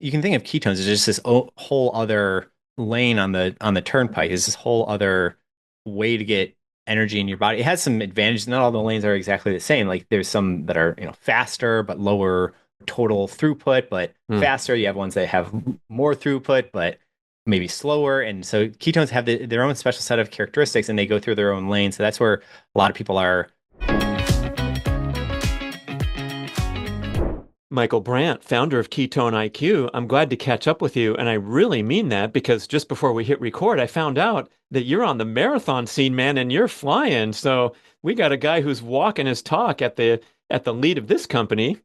you can think of ketones as just this whole other lane on the turnpike. Is this whole other way to get energy in your body. It has some advantages. Not all the lanes are exactly the same. Like there's some that are, faster but lower total throughput, but Hmm. faster. You have ones that have more throughput, but maybe slower. And so ketones have their own special set of characteristics and they go through their own lane. So that's where a lot of people are. Michael Brandt, founder of Ketone IQ. I'm glad to catch up with you. And I really mean that because just before we hit record, I found out that you're on the marathon scene, man, and you're flying. So we got a guy who's walking his talk at the lead of this company.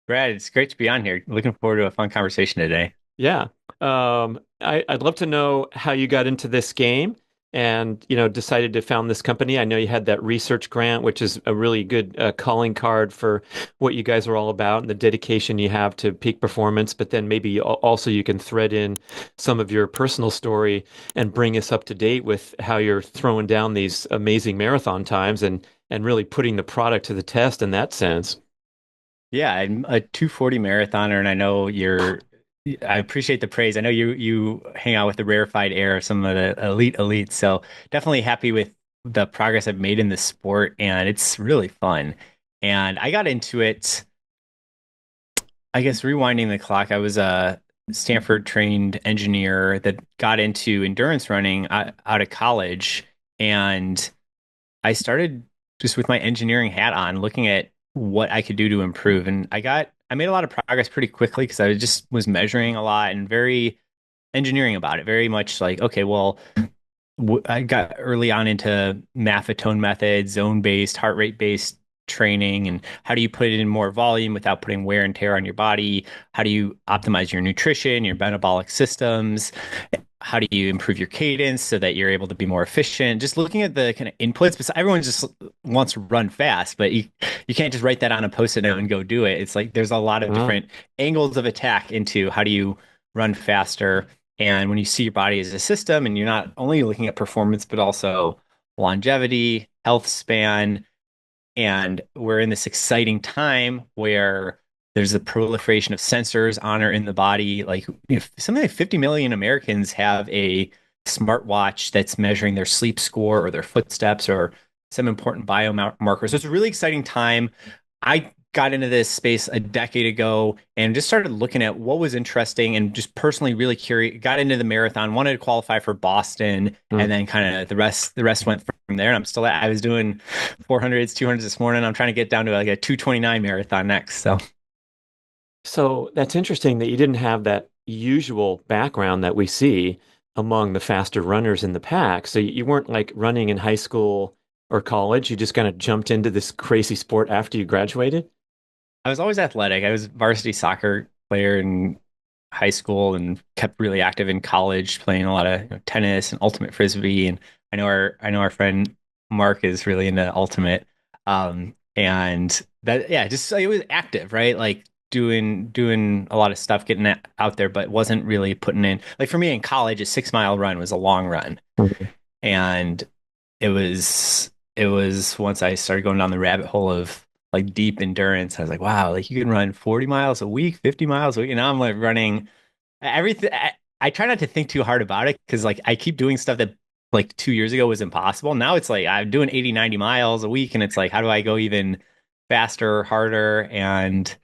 Brad, it's great to be on here. Looking forward to a fun conversation today. Yeah. I'd love to know how you got into this game and, decided to found this company. I know you had that research grant, which is a really good calling card for what you guys are all about and the dedication you have to peak performance. But then maybe also you can thread in some of your personal story and bring us up to date with how you're throwing down these amazing marathon times and really putting the product to the test in that sense. Yeah, I'm a 240 marathoner, and I know you're. I appreciate the praise. I know you hang out with the rarefied air of some of the elite elites, so definitely happy with the progress I've made in this sport, and it's really fun. And I got into it, I guess, rewinding the clock. I was a Stanford trained engineer that got into endurance running out of college, and I started just with my engineering hat on, looking at what I could do to improve. And I made a lot of progress pretty quickly because I just was measuring a lot and very engineering about it. Very much like, okay, well, I got early on into maffetone methods, zone-based, heart rate-based training, and how do you put it in more volume without putting wear and tear on your body? How do you optimize your nutrition, your metabolic systems? How do you improve your cadence so that you're able to be more efficient? Just looking at the kind of inputs, because everyone just wants to run fast, but you can't just write that on a post-it note and go do it. It's like there's a lot of Ah, different angles of attack into how do you run faster. And when you see your body as a system and you're not only looking at performance, but also longevity, health span, and we're in this exciting time where there's a proliferation of sensors on or in the body. Like something like 50 million Americans have a smartwatch that's measuring their sleep score or their footsteps or some important biomarkers. So it's a really exciting time. I got into this space a decade ago and just started looking at what was interesting and just personally really curious. Got into the marathon, wanted to qualify for Boston, and then kind of the rest went from there. And I'm still I was doing 400s, 200s this morning. I'm trying to get down to like a 229 marathon next. So So that's interesting that you didn't have that usual background that we see among the faster runners in the pack. So you weren't like running in high school or college. You just kind of jumped into this crazy sport after you graduated. I was always athletic. I was a varsity soccer player in high school and kept really active in college, playing a lot of tennis and ultimate frisbee. And I know our friend Mark is really into ultimate. And that yeah, just it was active, right? Like doing a lot of stuff, getting that out there, but wasn't really putting in. Like for me in college, a 6 mile run was a long run, Mhm. and it was once I started going down the rabbit hole of like deep endurance. I was like, wow, like you can run 40 miles a week, 50 miles a week. And now I'm like running everything. I try not to think too hard about it because like I keep doing stuff that like 2 years ago was impossible. Now it's like I'm doing 80, 90 miles a week. And it's like, how do I go even faster, harder? And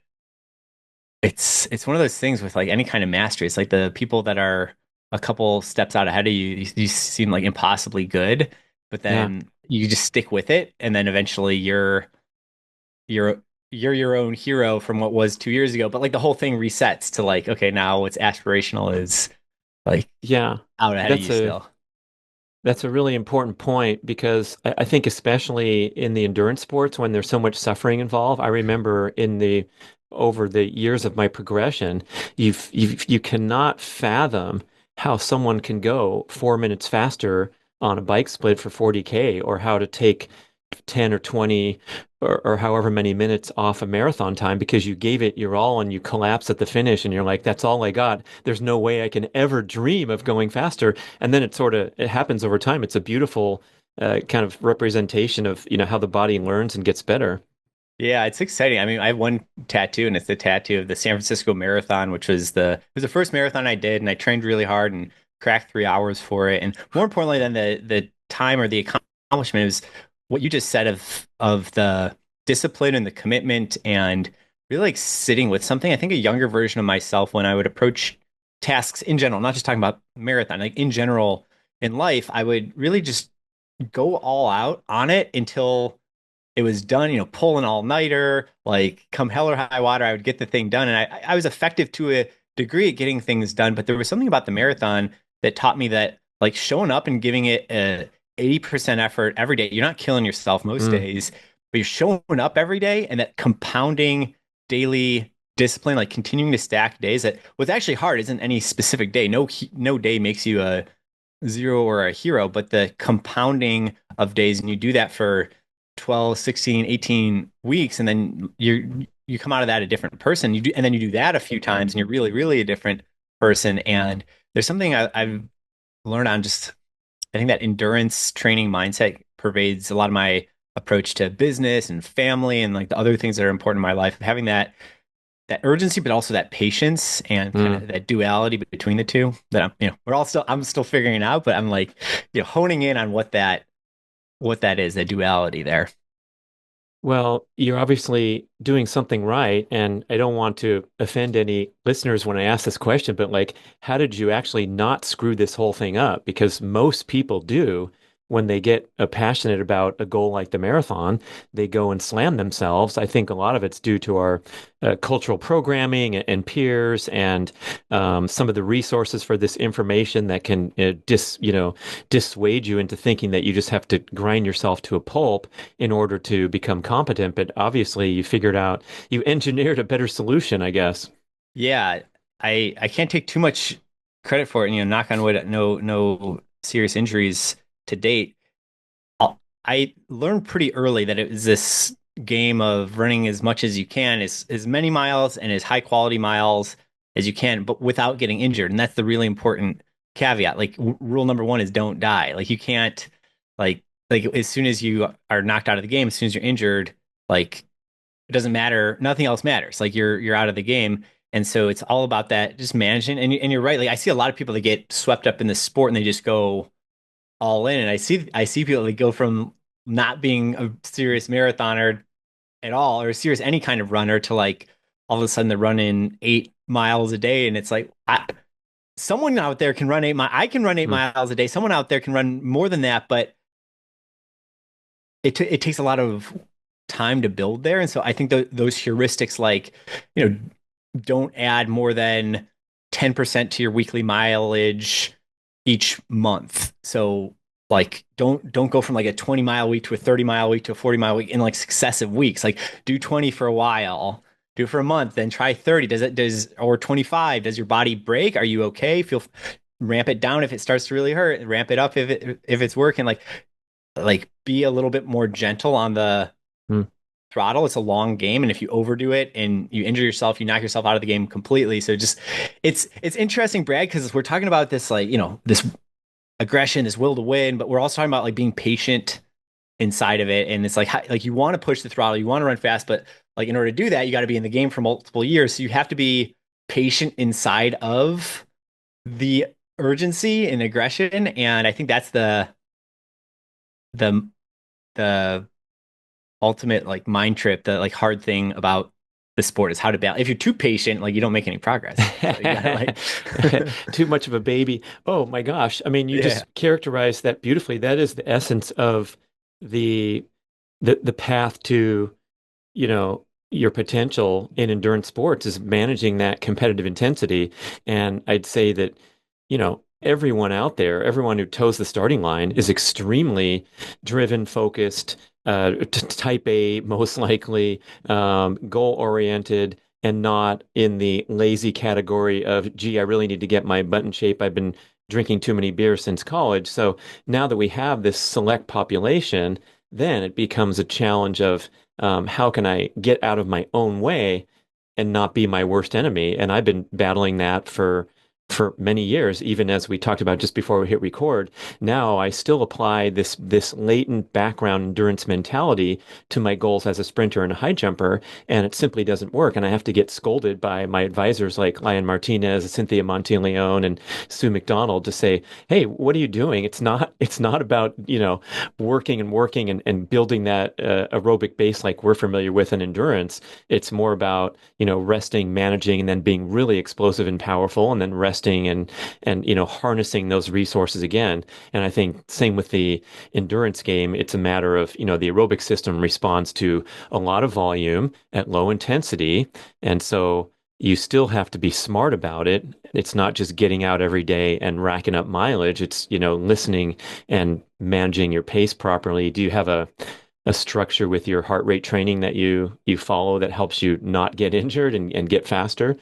it's one of those things with like any kind of mastery. It's like the people that are a couple steps out ahead of you, you seem like impossibly good, but Yeah. then you just stick with it, and then eventually you're you're your own hero from what was 2 years ago. But like the whole thing resets to like, okay, now what's aspirational is like Yeah. out ahead of That's you a still. that's a really important point because I think especially in the endurance sports when there's so much suffering involved, I remember in the over the years of my progression, you cannot fathom how someone can go 4 minutes faster on a bike split for 40K or how to take 10 or 20 or however many minutes off a marathon time because you gave it your all and you collapse at the finish and you're like, that's all I got. There's no way I can ever dream of going faster. And then it happens over time. It's a beautiful kind of representation of, how the body learns and gets better. Yeah, it's exciting. I mean, I have one tattoo, and it's the tattoo of the San Francisco Marathon, which was the first marathon I did, and I trained really hard and cracked 3 hours for it. And more importantly than the time or the accomplishment is what you just said of the discipline and the commitment and really like sitting with something. I think a younger version of myself when I would approach tasks in general, not just talking about marathon, like in general in life, I would really just go all out on it until it was done, pull an all-nighter, like come hell or high water, I would get the thing done. And I was effective to a degree at getting things done, but there was something about the marathon that taught me that like showing up and giving it a 80% effort every day, you're not killing yourself most Mm, days, but you're showing up every day and that compounding daily discipline, like continuing to stack days that what's actually hard isn't any specific day. No day makes you a zero or a hero, but the compounding of days, and you do that for 12, 16, 18 weeks, and then you come out of that a different person. And then you do that a few times, and you're really, really a different person. And there's something I've learned on just, I think that endurance training mindset pervades a lot of my approach to business and family and like the other things that are important in my life. Having that urgency, but also that patience and kind mm. of that duality between the two that I'm still figuring out, but I'm like, honing in on what that is, the duality there. Well, you're obviously doing something right, and I don't want to offend any listeners when I ask this question, but like, how did you actually not screw this whole thing up? Because most people do when they get passionate about a goal like the marathon, they go and slam themselves. I think a lot of it's due to our cultural programming and peers and some of the resources for this information that can dissuade you into thinking that you just have to grind yourself to a pulp in order to become competent. But obviously, you engineered a better solution, I guess. Yeah, I can't take too much credit for it. And, knock on wood, no serious injuries to date. I learned pretty early that it was this game of running as much as you can, as many miles and as high quality miles as you can, but without getting injured. And that's the really important caveat. Like rule number one is don't die. Like you can't like like as soon as you are knocked out of the game, as soon as you're injured, like it doesn't matter. Nothing else matters. Like you're out of the game. And so it's all about that, just managing. And you're right. Like I see a lot of people that get swept up in the sport and they just go all in. And I see people that go from not being a serious marathoner at all or a serious any kind of runner to like all of a sudden they're running 8 miles a day. And it's like someone out there can run 8 miles. I can run eight Hmm. miles a day. Someone out there can run more than that, but it takes a lot of time to build there. And so I think those heuristics like, you know, don't add more than 10% to your weekly mileage each month. So like don't go from like a 20-mile week to a 30-mile week to a 40-mile week in like successive weeks. Like do 20 for a while, do it for a month, then try 30. Does or 25? Does your body break? Are you okay? Feel ramp it down if it starts to really hurt, ramp it up if it's working. Like be a little bit more gentle on the Hmm. throttle. It's a long game, and if you overdo it and you injure yourself, you knock yourself out of the game completely. So just it's interesting, Brad, because we're talking about this like this aggression, this will to win, but we're also talking about like being patient inside of it, and it's like you want to push the throttle, you want to run fast, but like in order to do that, you got to be in the game for multiple years. So you have to be patient inside of the urgency and aggression, and I think that's the the ultimate like mind trip, the like hard thing about the sport is how to balance. If you're too patient, like you don't make any progress. So you gotta like, Too much of a baby. Oh my gosh. I mean, you yeah, just characterized that beautifully. That is the essence of the the path to, your potential in endurance sports is managing that competitive intensity. And I'd say that, everyone out there, everyone who toes the starting line is extremely driven, focused, type A, most likely, goal oriented, and not in the lazy category of, gee, I really need to get my butt in shape. I've been drinking too many beers since college. So now that we have this select population, then it becomes a challenge of how can I get out of my own way and not be my worst enemy? And I've been battling that for for many years, even as we talked about just before we hit record. Now I still apply this latent background endurance mentality to my goals as a sprinter and a high jumper, and it simply doesn't work. And I have to get scolded by my advisors like Lion Martinez, Cynthia Monteleone, and Sue McDonald to say, "Hey, what are you doing? It's not about, working and working and building that aerobic base like we're familiar with in endurance. It's more about, resting, managing, and then being really explosive and powerful, and then resting and harnessing those resources again." And I think same with the endurance game. It's a matter of, the aerobic system responds to a lot of volume at low intensity, and so you still have to be smart about it. It's not just getting out every day and racking up mileage. It's, listening and managing your pace properly. Do you have a structure with your heart rate training that you follow that helps you not get injured and get faster?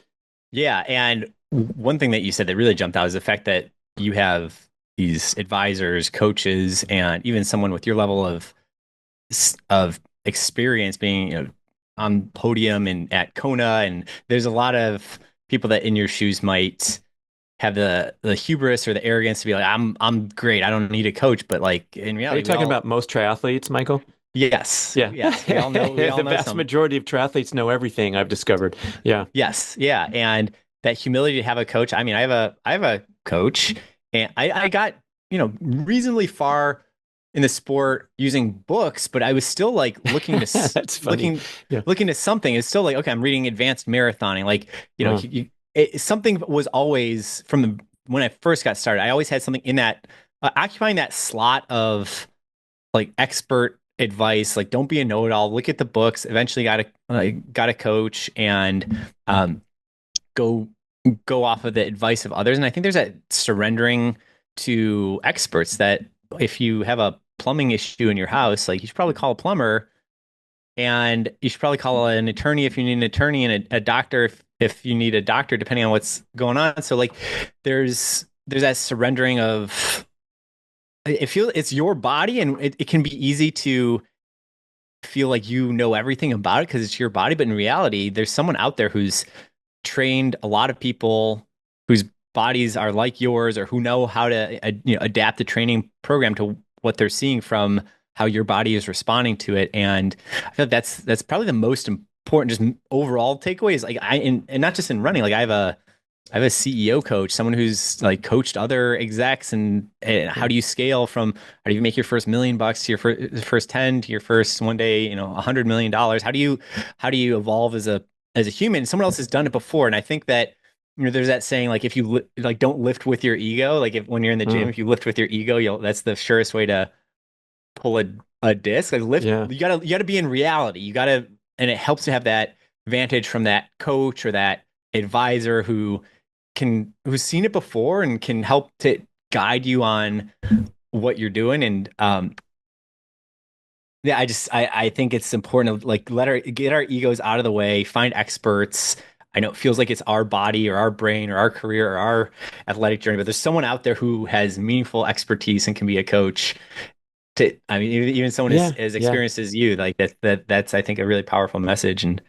Yeah, and one thing that you said that really jumped out is the fact that you have these advisors, coaches, and even someone with your level of experience being, on podium and at Kona, and there's a lot of people that in your shoes might have the hubris or the arrogance to be like, I'm great, I don't need a coach, but like in Are you reality, we talking all about most triathletes, Michael? yes, Yeah. yes, we all The know vast some. majority of triathletes know everything, I've discovered. Yeah. Yes, yeah, and that humility to have a coach. I mean, I have a coach, and I got reasonably far in the sport using books, but I was still like looking to That's funny. Yeah. looking to something. It's still like, okay, I'm reading advanced marathoning. Like Uh, something was always from when I first got started. I always had something in that occupying that slot of like expert advice. Like, don't be a know-it-all. Look at the books. Eventually, got a coach and go go off of the advice of others. And I think there's that surrendering to experts that if you have a plumbing issue in your house, like you should probably call a plumber, and you should probably call an attorney if you need an attorney, and a doctor if you need a doctor, depending on what's going on. So like there's that surrendering of it feel it's your body, and it can be easy to feel like you know everything about it because it's your body. But in reality, there's someone out there who's trained a lot of people whose bodies are like yours, or who know how to adapt the training program to what they're seeing from how your body is responding to it. And I feel like that's probably the most important just overall takeaway is like and not just in running. Like I have a CEO coach, someone who's like coached other execs, and how do you scale from how do you make your first $1 million to your first 10 to your first one day, $100 million? How do you evolve as a human? Someone else has done it before, and I think that there's that saying like if you like don't lift with your ego, like if when you're in the gym, mm, if you lift with your ego, you'll that's the surest way to pull a disc. Like lift, yeah. you gotta be in reality. You gotta, and it helps to have that vantage from that coach or that advisor who's seen it before and can help to guide you on what you're doing. And yeah, I think it's important to like get our egos out of the way, find experts. I know it feels like it's our body or our brain or our career or our athletic journey, but there's someone out there who has meaningful expertise and can be a coach. I mean, even someone Yeah. as Yeah. experienced as you, like that's I think a really powerful message. And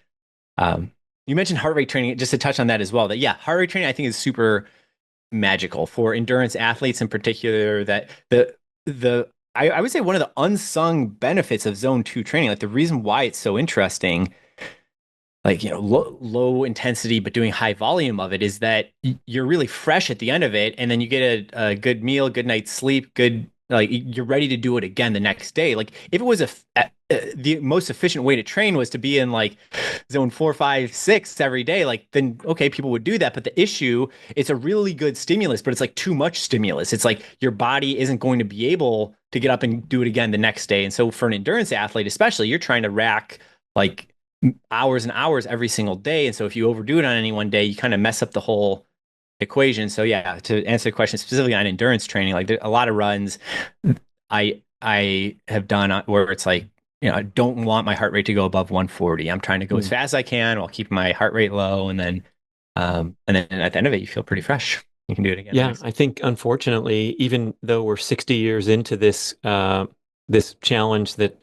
you mentioned heart rate training, just to touch on that as well. That yeah, heart rate training I think is super magical for endurance athletes in particular. That I would say one of the unsung benefits of zone two training, like the reason why it's so interesting, like low intensity but doing high volume of it, is that you're really fresh at the end of it, and then you get a good meal, good night's sleep, good like you're ready to do it again the next day. Like if it was the most efficient way to train was to be in like zone 4, 5, 6 every day, like then okay, people would do that. But the issue, it's a really good stimulus, but it's like too much stimulus. It's like your body isn't going to be able to get up and do it again the next day. And so for an endurance athlete, especially, you're trying to rack like hours and hours every single day. And so if you overdo it on any one day, you kind of mess up the whole equation. So yeah, to answer the question specifically on endurance training, like there, a lot of runs I have done where it's like, I don't want my heart rate to go above 140. I'm trying to go as Mm. fast as I can while keeping my heart rate low. And then at the end of it, you feel pretty fresh. You can do it again the Yeah. next day. I think unfortunately, even though we're 60 years into this challenge that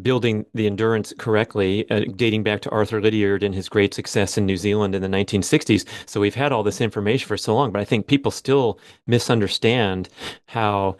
building the endurance correctly, dating back to Arthur Lydiard and his great success in New Zealand in the 1960s. So we've had all this information for so long, but I think people still misunderstand how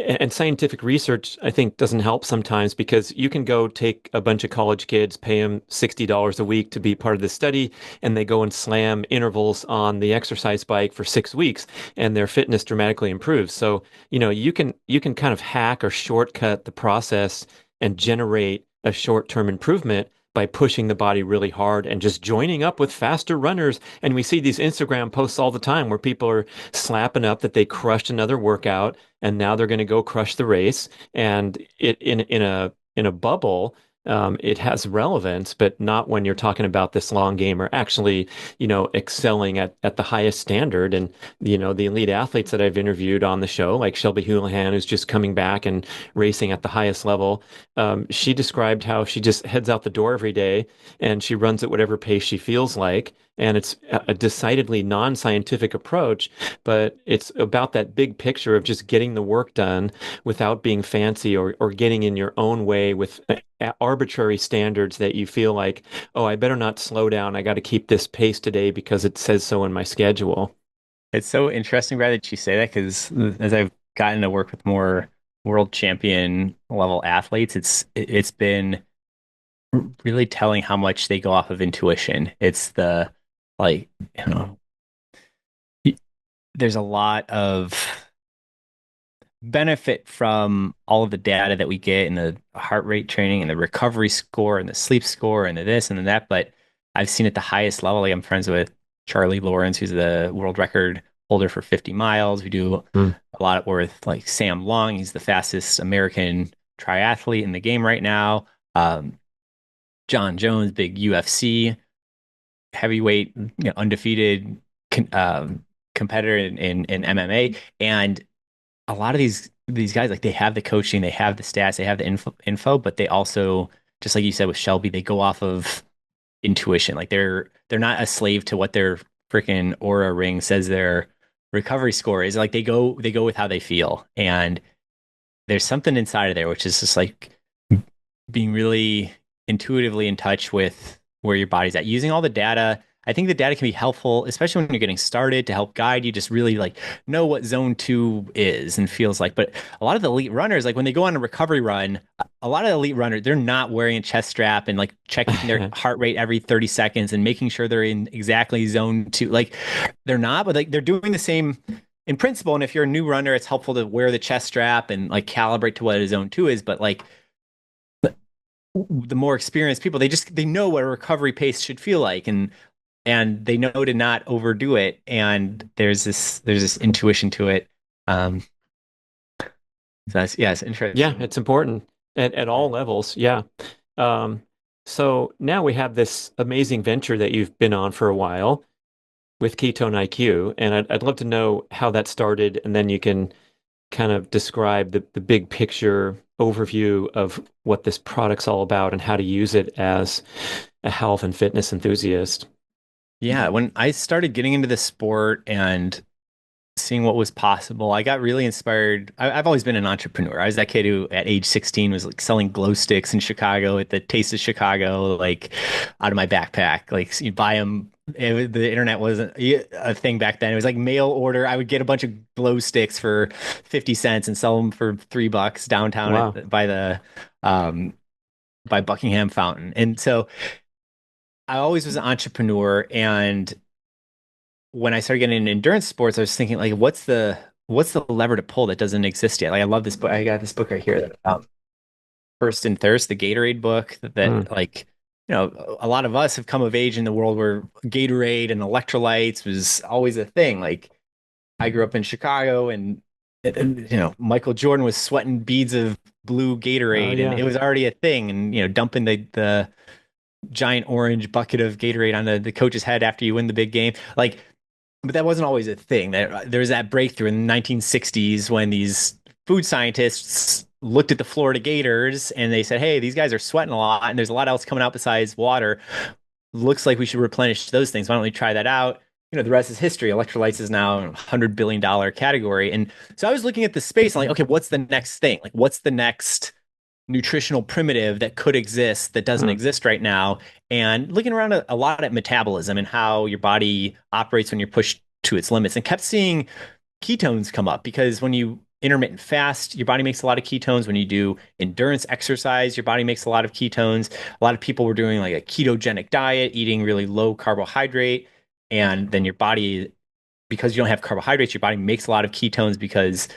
and scientific research, I think, doesn't help sometimes because you can go take a bunch of college kids, pay them $60 a week to be part of the study, and they go and slam intervals on the exercise bike for 6 weeks, and their fitness dramatically improves. So, you can kind of hack or shortcut the process and generate a short-term improvement by pushing the body really hard and just joining up with faster runners. And we see these Instagram posts all the time where people are slapping up that they crushed another workout and now they're going to go crush the race. And it in a bubble, it has relevance, but not when you're talking about this long game or actually, excelling at the highest standard. And the elite athletes that I've interviewed on the show, like Shelby Houlihan, who's just coming back and racing at the highest level, she described how she just heads out the door every day and she runs at whatever pace she feels like. And it's a decidedly non-scientific approach, but it's about that big picture of just getting the work done without being fancy or getting in your own way with arbitrary standards that you feel like, oh, I better not slow down. I got to keep this pace today because it says so in my schedule. It's so interesting, Brad, that you say that because as I've gotten to work with more world champion level athletes, it's been really telling how much they go off of intuition. It's the like, you know, there's a lot of benefit from all of the data that we get and the heart rate training and the recovery score and the sleep score and the this and the that. But I've seen at the highest level, like I'm friends with Charlie Lawrence, who's the world record holder for 50 miles. We do Mm. a lot with like Sam Long. He's the fastest American triathlete in the game right now. John Jones, big UFC heavyweight, undefeated competitor in MMA. And a lot of these guys, like they have the coaching, they have the stats, they have the info, but they also, just like you said with Shelby, they go off of intuition. Like they're not a slave to what their freaking aura ring says their recovery score is. Like they go with how they feel. And there's something inside of there which is just like being really intuitively in touch with where your body's at, using all the data. I think the data can be helpful, especially when you're getting started, to help guide you, just really like know what zone two is and feels like. But a lot of the elite runners, like when they go on a recovery run, a lot of the elite runners, they're not wearing a chest strap and like checking their heart rate every 30 seconds and making sure they're in exactly zone two. Like they're not, but like they're doing the same in principle. And if you're a new runner, it's helpful to wear the chest strap and like calibrate to what a zone two is. But like the more experienced people, they know what a recovery pace should feel like, and they know to not overdo it. And there's this intuition to it. Um, so that's, yeah, it's Yeah, interesting. it's important at all levels. Yeah. Um, so now we have this amazing venture that you've been on for a while with Ketone IQ, and I'd love to know how that started, and then you can kind of describe the big picture overview of what this product's all about and how to use it as a health and fitness enthusiast. Yeah, when I started getting into the sport and seeing what was possible, I got really inspired. I've always been an entrepreneur. I was that kid who at age 16 was like selling glow sticks in Chicago at the Taste of Chicago, like out of my backpack. Like so you buy them. The internet wasn't a thing back then. It was like mail order. I would get a bunch of glow sticks for 50 cents and sell them for $3 downtown Wow. by the um, by Buckingham Fountain. And so I always was an entrepreneur. And when I started getting into endurance sports, I was thinking like, what's the lever to pull that doesn't exist yet? Like, I love this book. I got this book right here that First and Thirst, the Gatorade book Mm. that like, a lot of us have come of age in the world where Gatorade and electrolytes was always a thing. Like, I grew up in Chicago, and Michael Jordan was sweating beads of blue Oh Gatorade, and yeah. it was already a thing. And dumping the giant orange bucket of Gatorade on the coach's head after you win the big game, like. But that wasn't always a thing. There was that breakthrough in the 1960s when these food scientists looked at the Florida Gators and they said, "Hey, these guys are sweating a lot, and there's a lot else coming out besides water. Looks like we should replenish those things. Why don't we try that out?" The rest is history. Electrolytes is now a $100 billion category, and so I was looking at the space and like, okay, what's the next thing? Like, what's the next nutritional primitive that could exist that doesn't Mm. exist right now, and looking around a lot at metabolism and how your body operates when you're pushed to its limits, and kept seeing ketones come up because when you intermittent fast, your body makes a lot of ketones. When you do endurance exercise, your body makes a lot of ketones. A lot of people were doing like a ketogenic diet, eating really low carbohydrate, and then your body, because you don't have carbohydrates, your body makes a lot of ketones because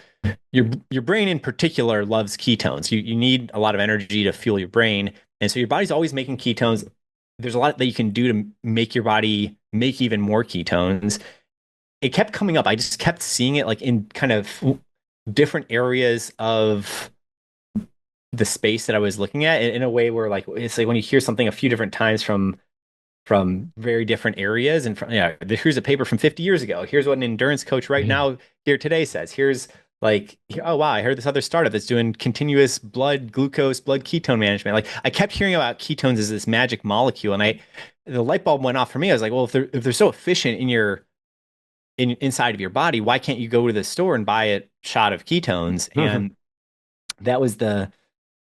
your brain in particular loves ketones. You need a lot of energy to fuel your brain, and so your body's always making ketones. There's a lot that you can do to make your body make even more ketones. It kept coming up. I just kept seeing it like in kind of different areas of the space that I was looking at in a way where like it's like when you hear something a few different times from very different areas and from, yeah, here's a paper from 50 years ago. Here's what an endurance coach right Yeah. now here today says. Here's like, oh wow, I heard this other startup that's doing continuous blood glucose, blood ketone management. Like I kept hearing about ketones as this magic molecule, and the light bulb went off for me. I was like, well, if they're so efficient in inside of your body, why can't you go to the store and buy a shot of ketones? And that was the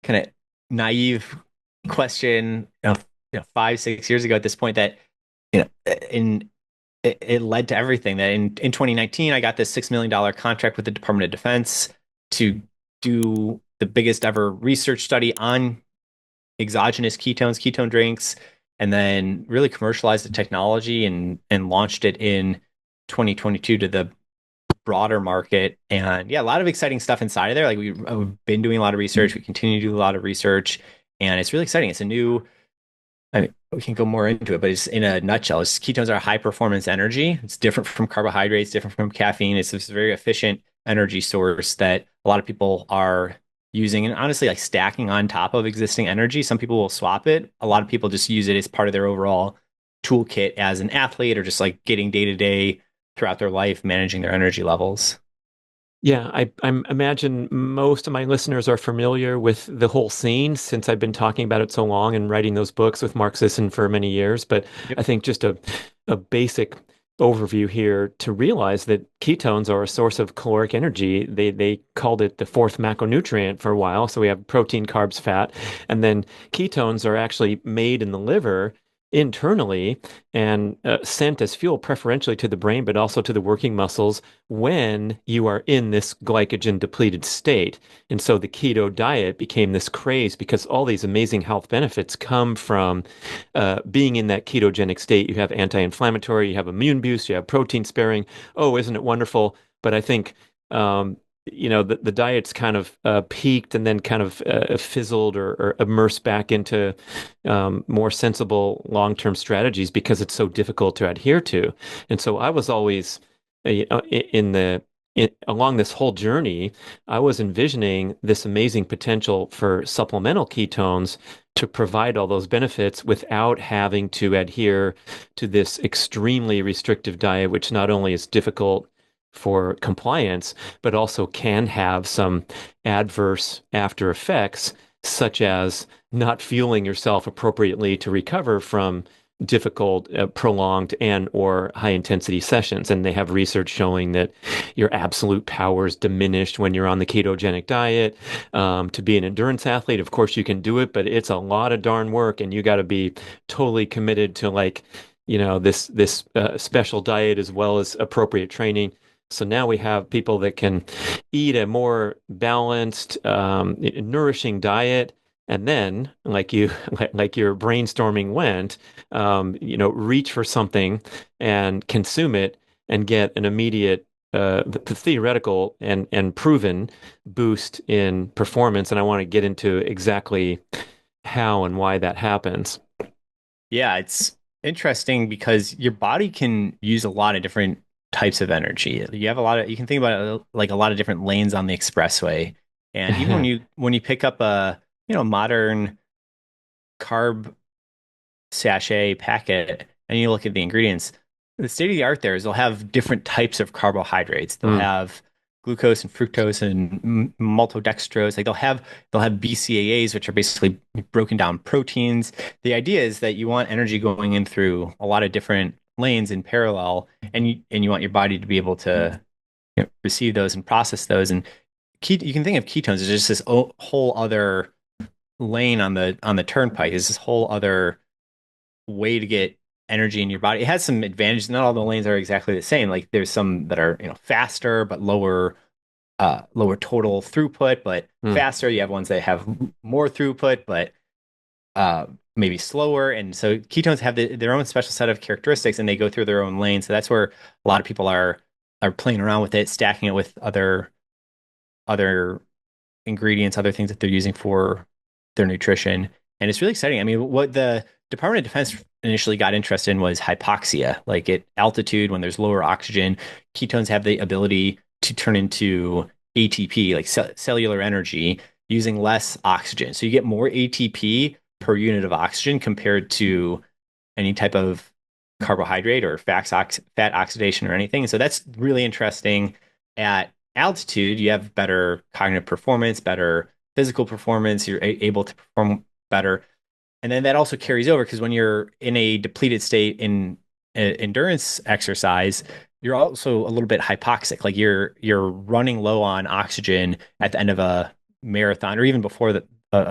kind of naive question of 5, 6 years ago at this point that in it led to everything that in 2019 I got this $6 million contract with the Department of Defense to do the biggest ever research study on exogenous ketones, ketone drinks, and then really commercialized the technology and launched it in 2022 to the broader market. And yeah, a lot of exciting stuff inside of there. Like we've been doing a lot of research. We continue to do a lot of research, and it's really exciting. It's a new, I mean, we can go more into it, but it's in a nutshell. Ketones are high performance energy. It's different from carbohydrates, different from caffeine. It's this very efficient energy source that a lot of people are using and honestly like stacking on top of existing energy. Some people will swap it. A lot of people just use it as part of their overall toolkit as an athlete or just like getting day to day throughout their life, managing their energy levels. Yeah, I imagine most of my listeners are familiar with the whole scene since I've been talking about it so long and writing those books with Mark Sisson for many years. But Yep. I think just a basic overview here to realize that ketones are a source of caloric energy. They called it the fourth macronutrient for a while. So we have protein, carbs, fat, and then ketones are actually made in the liver internally and sent as fuel preferentially to the brain, but also to the working muscles when you are in this glycogen depleted state. And so the keto diet became this craze because all these amazing health benefits come from being in that ketogenic state. You have anti-inflammatory, you have immune boost, you have protein sparing. Oh, isn't it wonderful? But I think the diet's kind of peaked and then kind of fizzled or immersed back into more sensible long-term strategies because it's so difficult to adhere to. And so I was always along this whole journey, I was envisioning this amazing potential for supplemental ketones to provide all those benefits without having to adhere to this extremely restrictive diet, which not only is difficult for compliance, but also can have some adverse after effects, such as not fueling yourself appropriately to recover from difficult, prolonged, and or high intensity sessions. And they have research showing that your absolute power is diminished when you're on the ketogenic diet. To be an endurance athlete, of course, you can do it, but it's a lot of darn work, and you got to be totally committed to this special diet as well as appropriate training. So now we have people that can eat a more balanced, nourishing diet, and then, like you, like your brainstorming went, reach for something and consume it and get an immediate, the theoretical and proven boost in performance. And I want to get into exactly how and why that happens. Yeah, it's interesting because your body can use a lot of different types of energy. You have a lot of, you can think about it like a lot of different lanes on the expressway. And even when you pick up a, modern carb sachet packet and you look at the ingredients, the state of the art there is they'll have different types of carbohydrates. They'll Mm. have glucose and fructose and maltodextrose. Like they'll have BCAAs, which are basically broken down proteins. The idea is that you want energy going in through a lot of different lanes in parallel, and you want your body to be able to receive those and process those. And you can think of ketones as just this whole other lane on the turnpike is this whole other way to get energy in your body. It has some advantages. Not all the lanes are exactly the same. Like there's some that are, faster but lower total throughput, but Hmm. faster. You have ones that have more throughput, but uh, maybe slower. And so ketones have their own special set of characteristics, and they go through their own lane. So that's where a lot of people are playing around with it, stacking it with other ingredients, other things that they're using for their nutrition. And it's really exciting. I mean, what the Department of Defense initially got interested in was hypoxia. Like at altitude, when there's lower oxygen, ketones have the ability to turn into ATP, like cellular energy, using less oxygen. So you get more ATP per unit of oxygen compared to any type of carbohydrate or fat oxidation or anything. So that's really interesting. At altitude, you have better cognitive performance, better physical performance. You're able to perform better. And then that also carries over because when you're in a depleted state in endurance exercise, you're also a little bit hypoxic. Like you're running low on oxygen at the end of a marathon or even before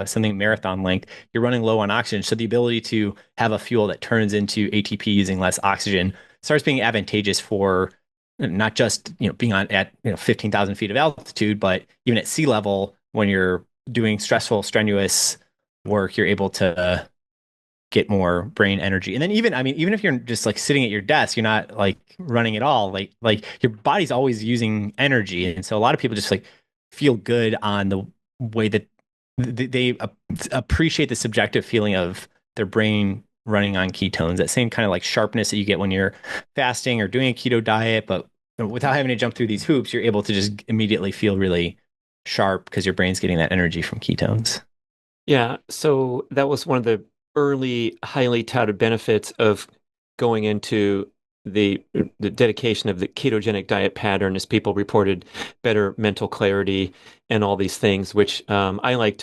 something marathon length, you're running low on oxygen. So the ability to have a fuel that turns into ATP using less oxygen starts being advantageous for not just being on at 15,000 feet of altitude, but even at sea level when you're doing stressful, strenuous work, you're able to get more brain energy. And then even, I mean, even if you're just like sitting at your desk, you're not like running at all. Like your body's always using energy, and so a lot of people just like feel good on the way that they appreciate the subjective feeling of their brain running on ketones. That same kind of like sharpness that you get when you're fasting or doing a keto diet, but without having to jump through these hoops, you're able to just immediately feel really sharp because your brain's getting that energy from ketones. Yeah, so that was one of the early highly touted benefits of going into the the dedication of the ketogenic diet pattern as people reported better mental clarity and all these things, which I like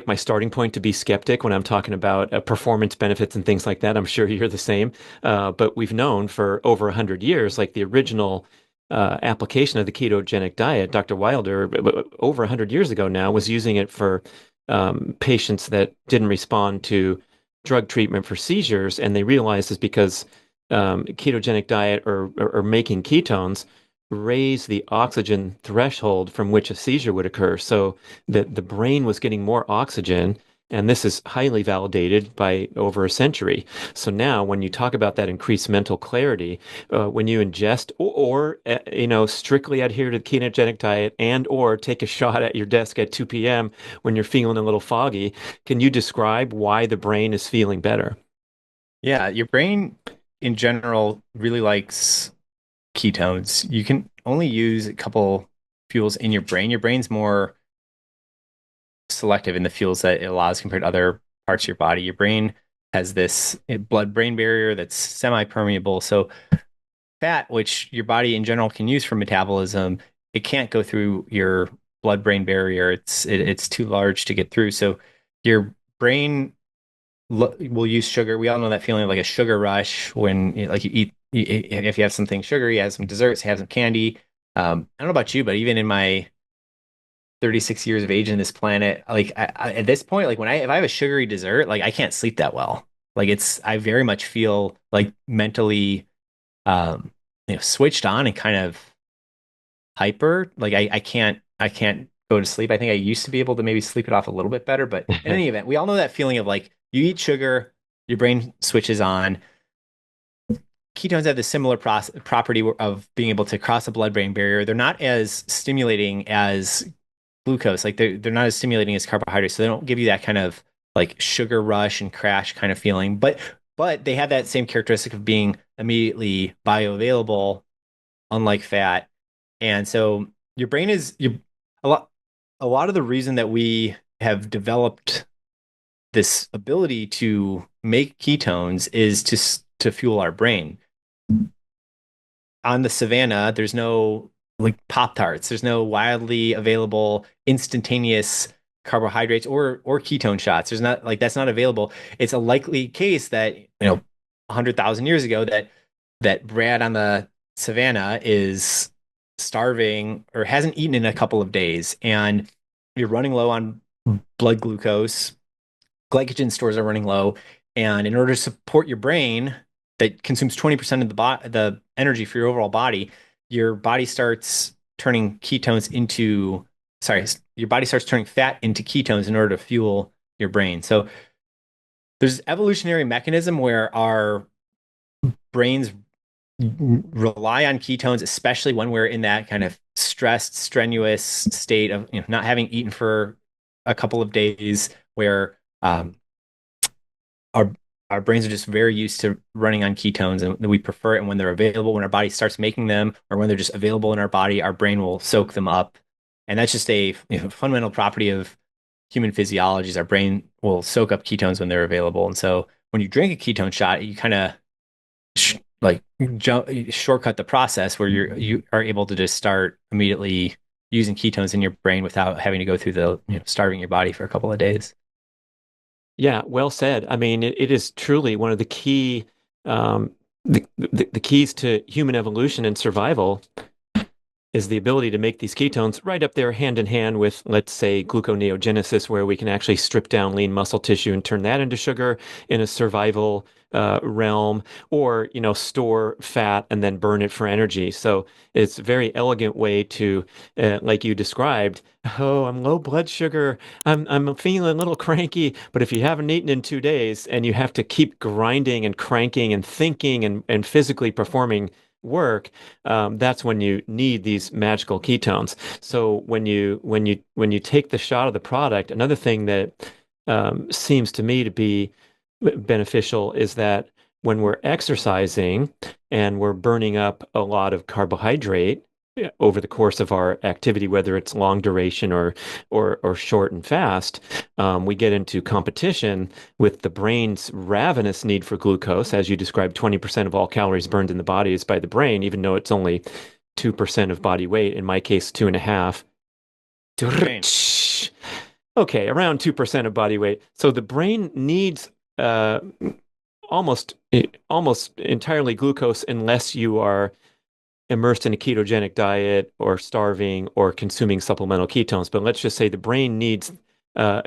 my starting point to be skeptic when I'm talking about performance benefits and things like that. I'm sure you're the same. But we've known for over 100 years, like the original application of the ketogenic diet, Dr. Wilder, over 100 years ago now, was using it for patients that didn't respond to drug treatment for seizures, and they realized it's because ketogenic diet or making ketones raise the oxygen threshold from which a seizure would occur. So the brain was getting more oxygen, and this is highly validated by over a century. So now, when you talk about that increased mental clarity, when you ingest strictly adhere to the ketogenic diet and or take a shot at your desk at 2 p.m. when you're feeling a little foggy, can you describe why the brain is feeling better? Yeah, your brain in general really likes ketones. You can only use a couple fuels in your brain. Your brain's more selective in the fuels that it allows compared to other parts of your body. Your brain has this blood-brain barrier that's semi-permeable. So fat, which your body in general can use for metabolism, it can't go through your blood-brain barrier. It's too large to get through. So your brain will use sugar. We all know that feeling of like a sugar rush when like you eat, if you have something sugary, you have some desserts, you have some candy. I don't know about you, but even in my 36 years of age in this planet, like at this point, like if I have a sugary dessert, like I can't sleep that well. Like I very much feel like mentally, switched on and kind of hyper. Like I can't go to sleep. I think I used to be able to maybe sleep it off a little bit better, but in any event, we all know that feeling of like you eat sugar, your brain switches on. Ketones have the similar property of being able to cross the blood-brain barrier. They're not as stimulating as glucose. Like they're not as stimulating as carbohydrates, so they don't give you that kind of like sugar rush and crash kind of feeling. But they have that same characteristic of being immediately bioavailable, unlike fat. And so your brain is a lot a lot of the reason that we have developed this ability to make ketones is to fuel our brain. On the savannah, there's no like Pop Tarts, there's no widely available instantaneous carbohydrates or ketone shots. There's not like that's not available. It's a likely case that 100,000 years ago that Brad on the savannah is starving or hasn't eaten in a couple of days, and you're running low on blood glucose, glycogen stores are running low, and in order to support your brain that consumes 20% of the energy for your overall body, your body starts turning ketones into sorry, your body starts turning fat into ketones in order to fuel your brain. So there's evolutionary mechanism where our brains rely on ketones, especially when we're in that kind of stressed, strenuous state of not having eaten for a couple of days, where our our brains are just very used to running on ketones, and we prefer it. And when they're available, when our body starts making them, or when they're just available in our body, our brain will soak them up. And that's just a fundamental property of human physiology. Is our brain will soak up ketones when they're available. And so when you drink a ketone shot, you kind of like shortcut the process where you are able to just start immediately using ketones in your brain without having to go through the starving your body for a couple of days. Yeah, well said. I mean, it is truly one of the key the keys to human evolution and survival is the ability to make these ketones right up there hand in hand with, let's say, gluconeogenesis, where we can actually strip down lean muscle tissue and turn that into sugar in a survival realm, or store fat and then burn it for energy. So it's a very elegant way to, like you described. Oh, I'm low blood sugar. I'm feeling a little cranky. But if you haven't eaten in 2 days and you have to keep grinding and cranking and thinking and physically performing work, that's when you need these magical ketones. So when you take the shot of the product, another thing that seems to me to be beneficial is that when we're exercising and we're burning up a lot of carbohydrate over the course of our activity, whether it's long duration or short and fast, we get into competition with the brain's ravenous need for glucose. As you described, 20% of all calories burned in the body is by the brain, even though it's only 2% of body weight. In my case, 2.5. Overtrain. Okay, around 2% of body weight. So the brain needs uh, almost almost entirely glucose unless you are immersed in a ketogenic diet or starving or consuming supplemental ketones. But let's just say the brain needs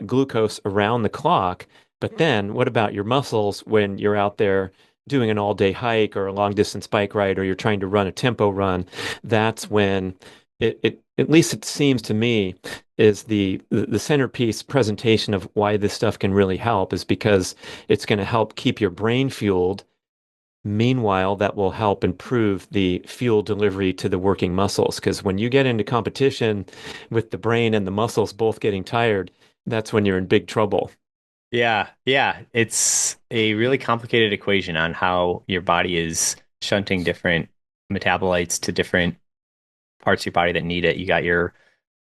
glucose around the clock. But then what about your muscles when you're out there doing an all-day hike or a long-distance bike ride, or you're trying to run a tempo run? That's when it at least it seems to me is the centerpiece presentation of why this stuff can really help, is because it's going to help keep your brain fueled. Meanwhile, that will help improve the fuel delivery to the working muscles. Because when you get into competition with the brain and the muscles both getting tired, that's when you're in big trouble. Yeah, yeah. It's a really complicated equation on how your body is shunting different metabolites to different parts of your body that need it. You got your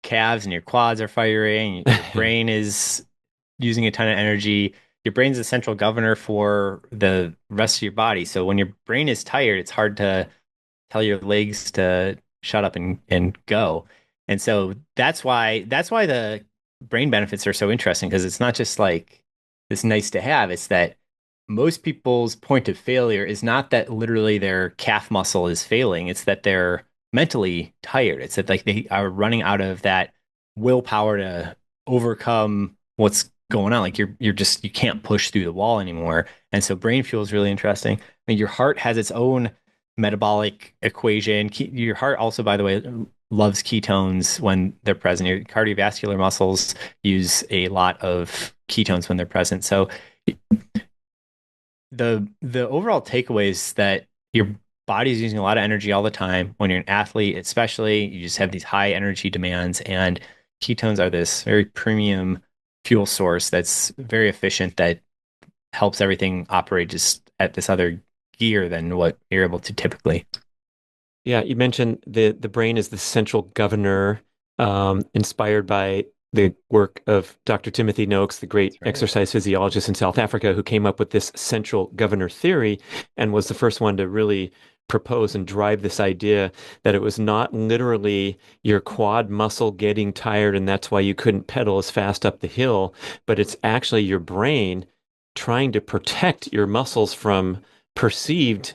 calves and your quads are firing, your brain is using a ton of energy. Your brain's the central governor for the rest of your body. So when your brain is tired, it's hard to tell your legs to shut up and go. And so that's why the brain benefits are so interesting, because it's not just like this nice to have. It's that most people's point of failure is not that literally their calf muscle is failing. It's that they're mentally tired. It's that like they are running out of that willpower to overcome what's going on. Like you're just you can't push through the wall anymore. And so brain fuel is really interesting. I mean, your heart has its own metabolic equation. Your heart also, by the way, loves ketones when they're present. Your cardiovascular muscles use a lot of ketones when they're present. So the overall takeaway is that your body is using a lot of energy all the time. When you're an athlete, especially, you just have these high energy demands, and ketones are this very premium fuel source that's very efficient, that helps everything operate just at this other gear than what you're able to typically. Yeah, you mentioned the brain is the central governor, inspired by the work of Dr. Timothy Noakes, the great That's right. exercise physiologist in South Africa, who came up with this central governor theory and was the first one to really propose and drive this idea that it was not literally your quad muscle getting tired and that's why you couldn't pedal as fast up the hill, but it's actually your brain trying to protect your muscles from perceived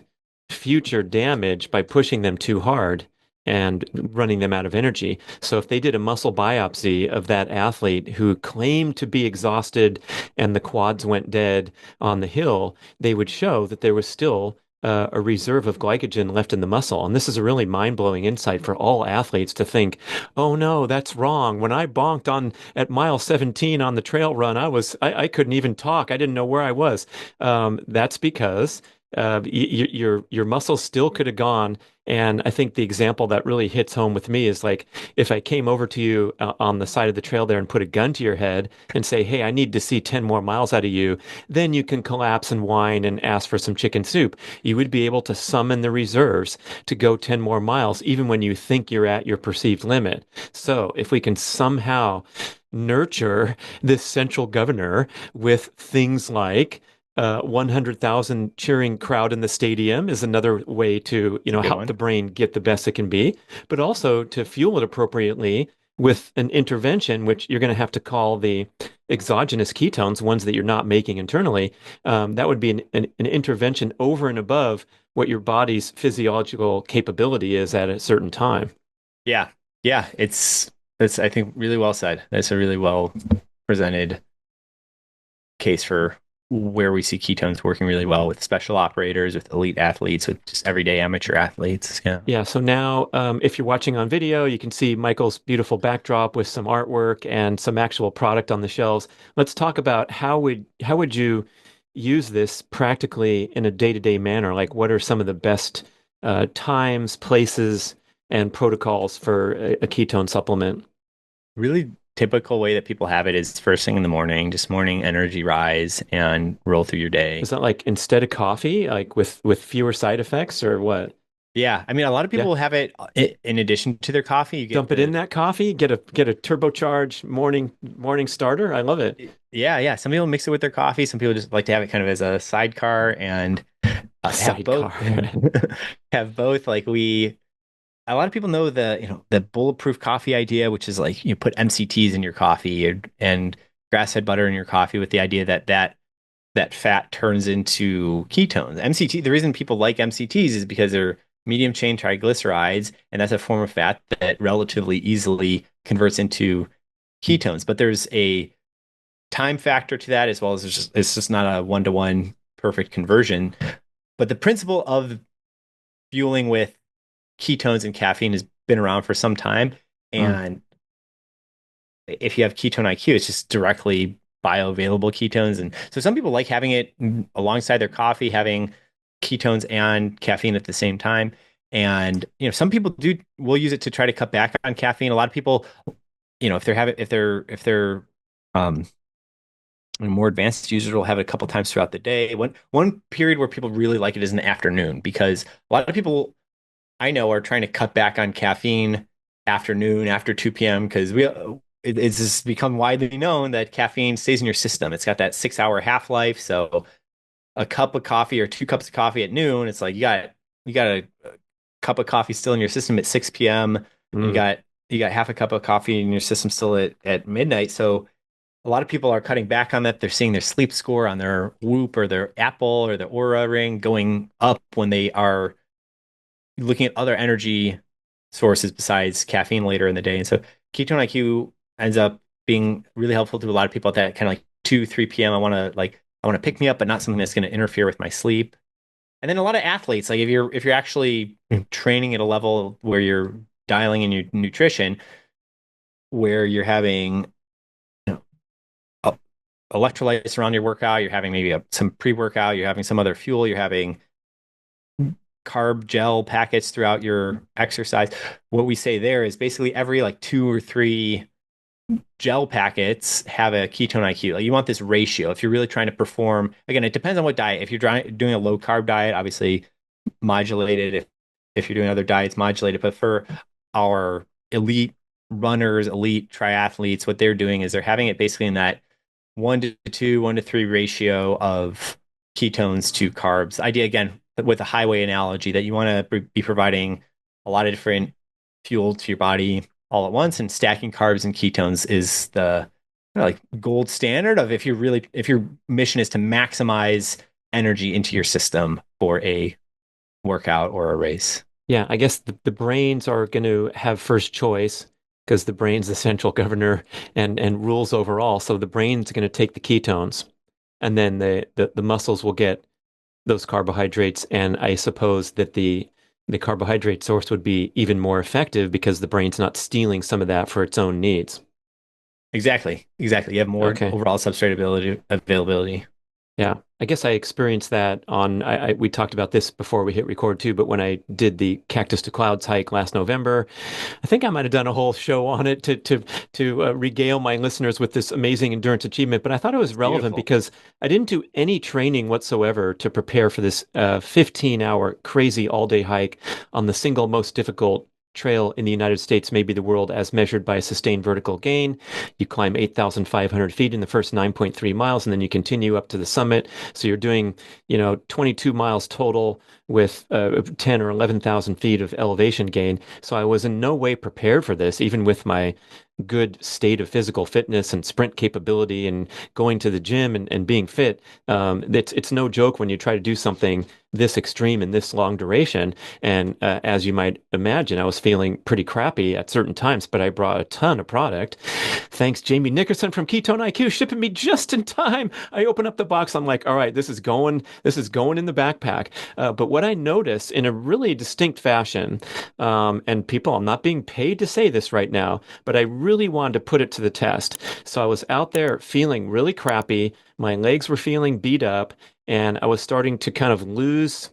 future damage by pushing them too hard. and running them out of energy. So if they did a muscle biopsy of that athlete who claimed to be exhausted and the quads went dead on the hill, they would show that there was still a reserve of glycogen left in the muscle. And this is a really mind-blowing insight for all athletes to think, oh no, that's wrong. When I bonked on at mile 17 on the trail run, I couldn't even talk. I didn't know where I was. That's because your muscles still could have gone. And I think the example that really hits home with me is like if I came over to you on the side of the trail there and put a gun to your head and say, "Hey, I need to see 10 more miles out of you," then you can collapse and whine and ask for some chicken soup. You would be able to summon the reserves to go 10 more miles, even when you think you're at your perceived limit. So if we can somehow nurture this central governor with things like 100,000 cheering crowd in the stadium is another way to, Good help the one. brain get the best it can be, but also to fuel it appropriately with an intervention, which you're going to have to call the exogenous ketones, ones that you're not making internally. That would be an intervention over and above what your body's physiological capability is at a certain time. Yeah. Yeah. It's I think really well said. That's a really well presented case for where we see ketones working really well with special operators, with elite athletes, with just everyday amateur athletes. Yeah. Yeah, so now if you're watching on video, you can see Michael's beautiful backdrop with some artwork and some actual product on the shelves. Let's talk about how would you use this practically in a day-to-day manner? Like what are some of the best times, places, and protocols for a ketone supplement? Really typical way that people have it is first thing in the morning, just morning energy rise and roll through your Is day. that like instead of coffee, like with fewer side effects or what? Yeah. I mean, a lot of Yeah. people have it in addition to their coffee. You get Dump it in the that coffee, get a turbocharged morning starter. I love it. Yeah, yeah. Some people mix it with their coffee. Some people just like to have it kind of as a sidecar and A have both. sidecar. Have both. Like a lot of people know the bulletproof coffee idea, which is like you put MCTs in your coffee and grass-fed butter in your coffee with the idea that fat turns into ketones. MCT, the reason people like MCTs is because they're medium chain triglycerides, and that's a form of fat that relatively easily converts into ketones. But there's a time factor to that as well as it's just not a one-to-one perfect conversion. But the principle of fueling with ketones and caffeine has been around for some time. Mm. And if you have ketone IQ, it's just directly bioavailable ketones. And so some people like having it alongside their coffee, having ketones and caffeine at the same time. And some people do will use it to try to cut back on caffeine. A lot of people, if they're um more advanced users will have it a couple times throughout the day. One period where people really like it is in the afternoon because a lot of people I know are trying to cut back on caffeine afternoon after 2 p.m. because it's just become widely known that caffeine stays in your system. It's got that 6 hour half life. So a cup of coffee or 2 cups of coffee at noon, it's like you got a cup of coffee still in your system at 6 p.m. and Mm. you got half a cup of coffee in your system still at midnight. So a lot of people are cutting back on that. They're seeing their sleep score on their Whoop or their Apple or their Aura ring going up when they are looking at other energy sources besides caffeine later in the day. And so ketone IQ ends up being really helpful to a lot of people at that kind of like 2, 3 p.m. I want to pick me up, but not something that's going to interfere with my sleep. And then a lot of athletes, like if you're actually training at a level where you're dialing in your nutrition, where you're having you know, electrolytes around your workout, you're having maybe some pre-workout, you're having some other fuel, you're having carb gel packets throughout your exercise. What we say there is basically every like 2 or 3 gel packets have a ketone IQ. Like you want this ratio. If you're really trying to perform, again, it depends on what diet. If you're doing a low carb diet, obviously modulated. If you're doing other diets, modulated. But for our elite runners, elite triathletes, what they're doing is they're having it basically in that 1 to 2, 1 to 3 ratio of ketones to carbs. The idea again with a highway analogy that you want to be providing a lot of different fuel to your body all at once, and stacking carbs and ketones is the like gold standard of if your mission is to maximize energy into your system for a workout or a race. Yeah, I guess the brains are going to have first choice because the brain's the central governor and rules overall. So the brain's going to take the ketones, and then the muscles will get those carbohydrates. And I suppose that the carbohydrate source would be even more effective because the brain's not stealing some of that for its own needs. Exactly. Exactly. You have more Okay. overall substrate availability. Yeah, I guess I experienced that we talked about this before we hit record too, but when I did the Cactus to Clouds hike last November, I think I might have done a whole show on it to regale my listeners with this amazing endurance achievement. But I thought it was It's relevant beautiful. because I didn't do any training whatsoever to prepare for this 15-hour crazy all-day hike on the single most difficult trail in the United States, maybe the world, as measured by sustained vertical gain. You climb 8,500 feet in the first 9.3 miles, and then you continue up to the summit. So you're doing, 22 miles total with 10 or 11,000 feet of elevation gain. So I was in no way prepared for this, even with my good state of physical fitness and sprint capability and going to the gym and being fit. It's no joke when you try to do something this extreme in this long duration. And as you might imagine, I was feeling pretty crappy at certain times, but I brought a ton of product. Thanks, Jamie Nickerson from Ketone IQ, shipping me just in time. I open up the box. I'm like, all right, this is going in the backpack. But what I noticed in a really distinct fashion, and people, I'm not being paid to say this right now, but I really wanted to put it to the test. So I was out there feeling really crappy. My legs were feeling beat up, and I was starting to kind of lose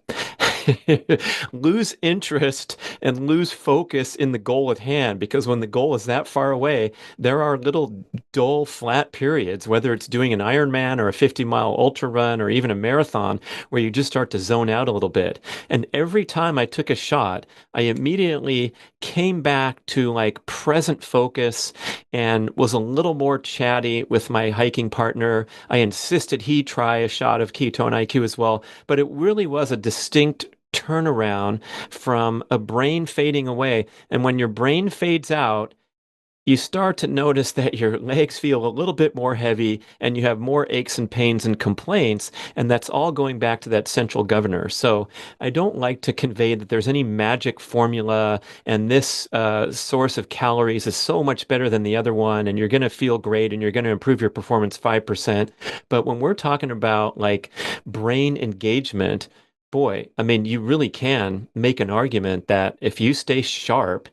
lose interest and lose focus in the goal at hand because when the goal is that far away, there are little dull, flat periods, whether it's doing an Ironman or a 50-mile ultra run or even a marathon, where you just start to zone out a little bit. And every time I took a shot, I immediately came back to like present focus and was a little more chatty with my hiking partner. I insisted he try a shot of Ketone IQ as well, but it really was a distinct turnaround from a brain fading away. And when your brain fades out, you start to notice that your legs feel a little bit more heavy and you have more aches and pains and complaints. And that's all going back to that central governor. So I don't like to convey that there's any magic formula and this source of calories is so much better than the other one. And you're going to feel great and you're going to improve your performance 5%. But when we're talking about like brain engagement, boy, I mean, you really can make an argument that if you stay sharp,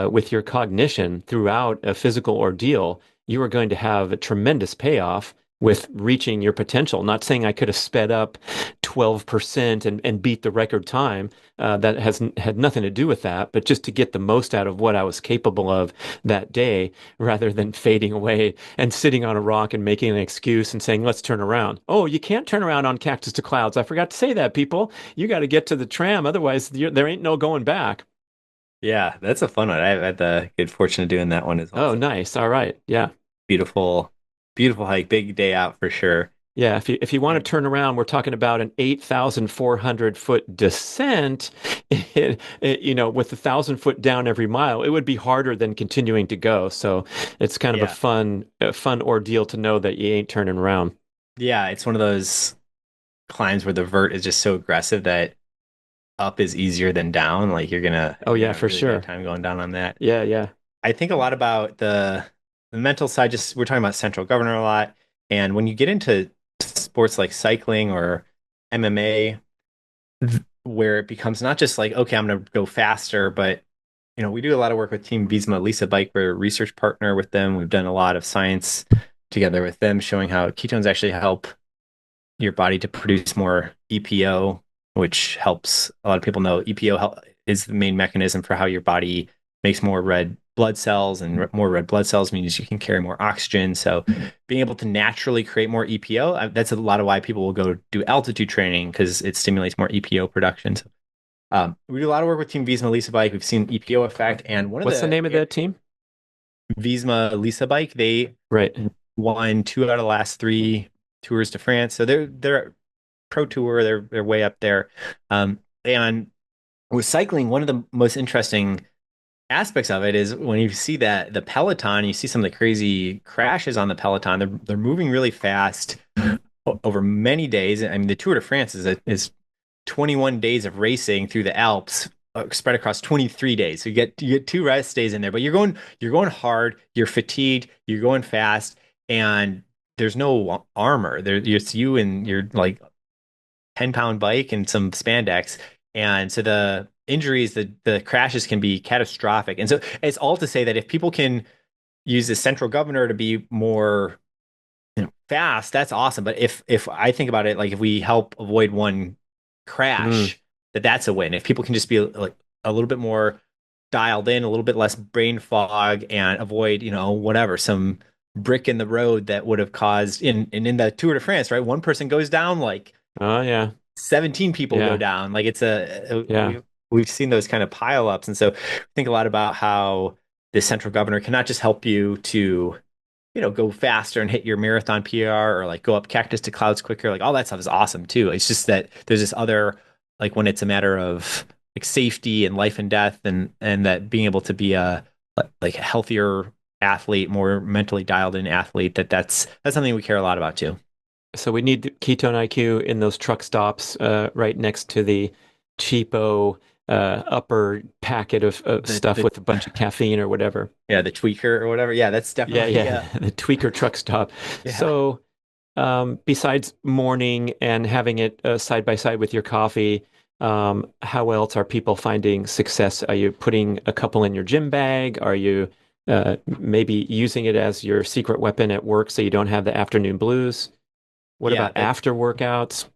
with your cognition throughout a physical ordeal, you are going to have a tremendous payoff with reaching your potential. Not saying I could have sped up 12% and beat the record time. That has had nothing to do with that, but just to get the most out of what I was capable of that day rather than fading away and sitting on a rock and making an excuse and saying, let's turn around. Oh, you can't turn around on Cactus to Clouds. I forgot to say that, people. You got to get to the tram. Otherwise, there ain't no going back. Yeah, that's a fun one. I've had the good fortune of doing that one as well. Oh, So nice. All right. Yeah. beautiful, beautiful hike. Big day out for sure. Yeah, if you want to And turn around, we're talking about an 8,400-foot descent, with 1,000 foot down every mile. It would be harder than continuing to go. So it's kind of yeah, a fun ordeal to know that you ain't turning around. yeah, it's one of those climbs where the vert is just so aggressive that up is easier than down. Like Oh you're yeah, gonna have a for really bad sure. time going down on that. Yeah, yeah. I think a lot about the mental side. Just we're talking about central governor a lot, and when you get into sports like cycling or MMA, where it becomes not just like, okay, I'm gonna go faster, but we do a lot of work with Team Visma Lisa Bike. We're a research partner with them. We've done a lot of science together with them, showing how ketones actually help your body to produce more EPO, which helps a lot of people know is the main mechanism for how your body makes more red blood cells, and more red blood cells means you can carry more oxygen. So being able to naturally create more EPO, that's a lot of why people will go do altitude training because it stimulates more EPO production. So, we do a lot of work with Team Visma Lisa Bike. We've seen EPO effect, and one of What's the the name of that team? Visma Lisa Bike, they Right. won two out of the last three Tours de France. So they're pro tour. They're way up there. And with cycling, one of the most interesting aspects of it is when you see that the peloton, you see some of the crazy crashes on the peloton. They're moving really fast over many days. I mean, the Tour de France is 21 days of racing through the Alps spread across 23 days. So you get 2 rest days in there, but you're going hard, you're fatigued, you're going fast, and there's no armor. It's you and your like 10-pound bike and some spandex. And so the injuries, the crashes can be catastrophic. And so it's all to say that if people can use the central governor to be more fast, that's awesome. But if I think about it, like if we help avoid one Mm. crash, that's a win. If people can just be like a little bit more dialed in, a little bit less brain fog, and avoid, whatever, some brick in the road that would have caused in the Tour de France, right? One person goes down, like Oh yeah. 17 people go Yeah. down. Like Yeah. we've seen those kind of pileups, and so think a lot about how the central governor cannot just help you to go faster and hit your marathon PR or like go up Cactus to clouds quicker. Like all that stuff is awesome too. It's just that there's this other, like when it's a matter of like safety and life and death and that being able to be a like a healthier athlete, more mentally dialed in athlete, that's something we care a lot about too. So we need ketone IQ in those truck stops right next to the cheapo upper packet of The stuff the with a bunch of caffeine or whatever. yeah, the tweaker or whatever. Yeah, that's Yeah, definitely yeah, the tweaker truck stop. yeah. So besides morning and having it side by side with your coffee, how else are people finding success? Are you putting a couple in your gym bag? Are you maybe using it as your secret weapon at work so you don't have the afternoon blues? What Yeah, about after workouts?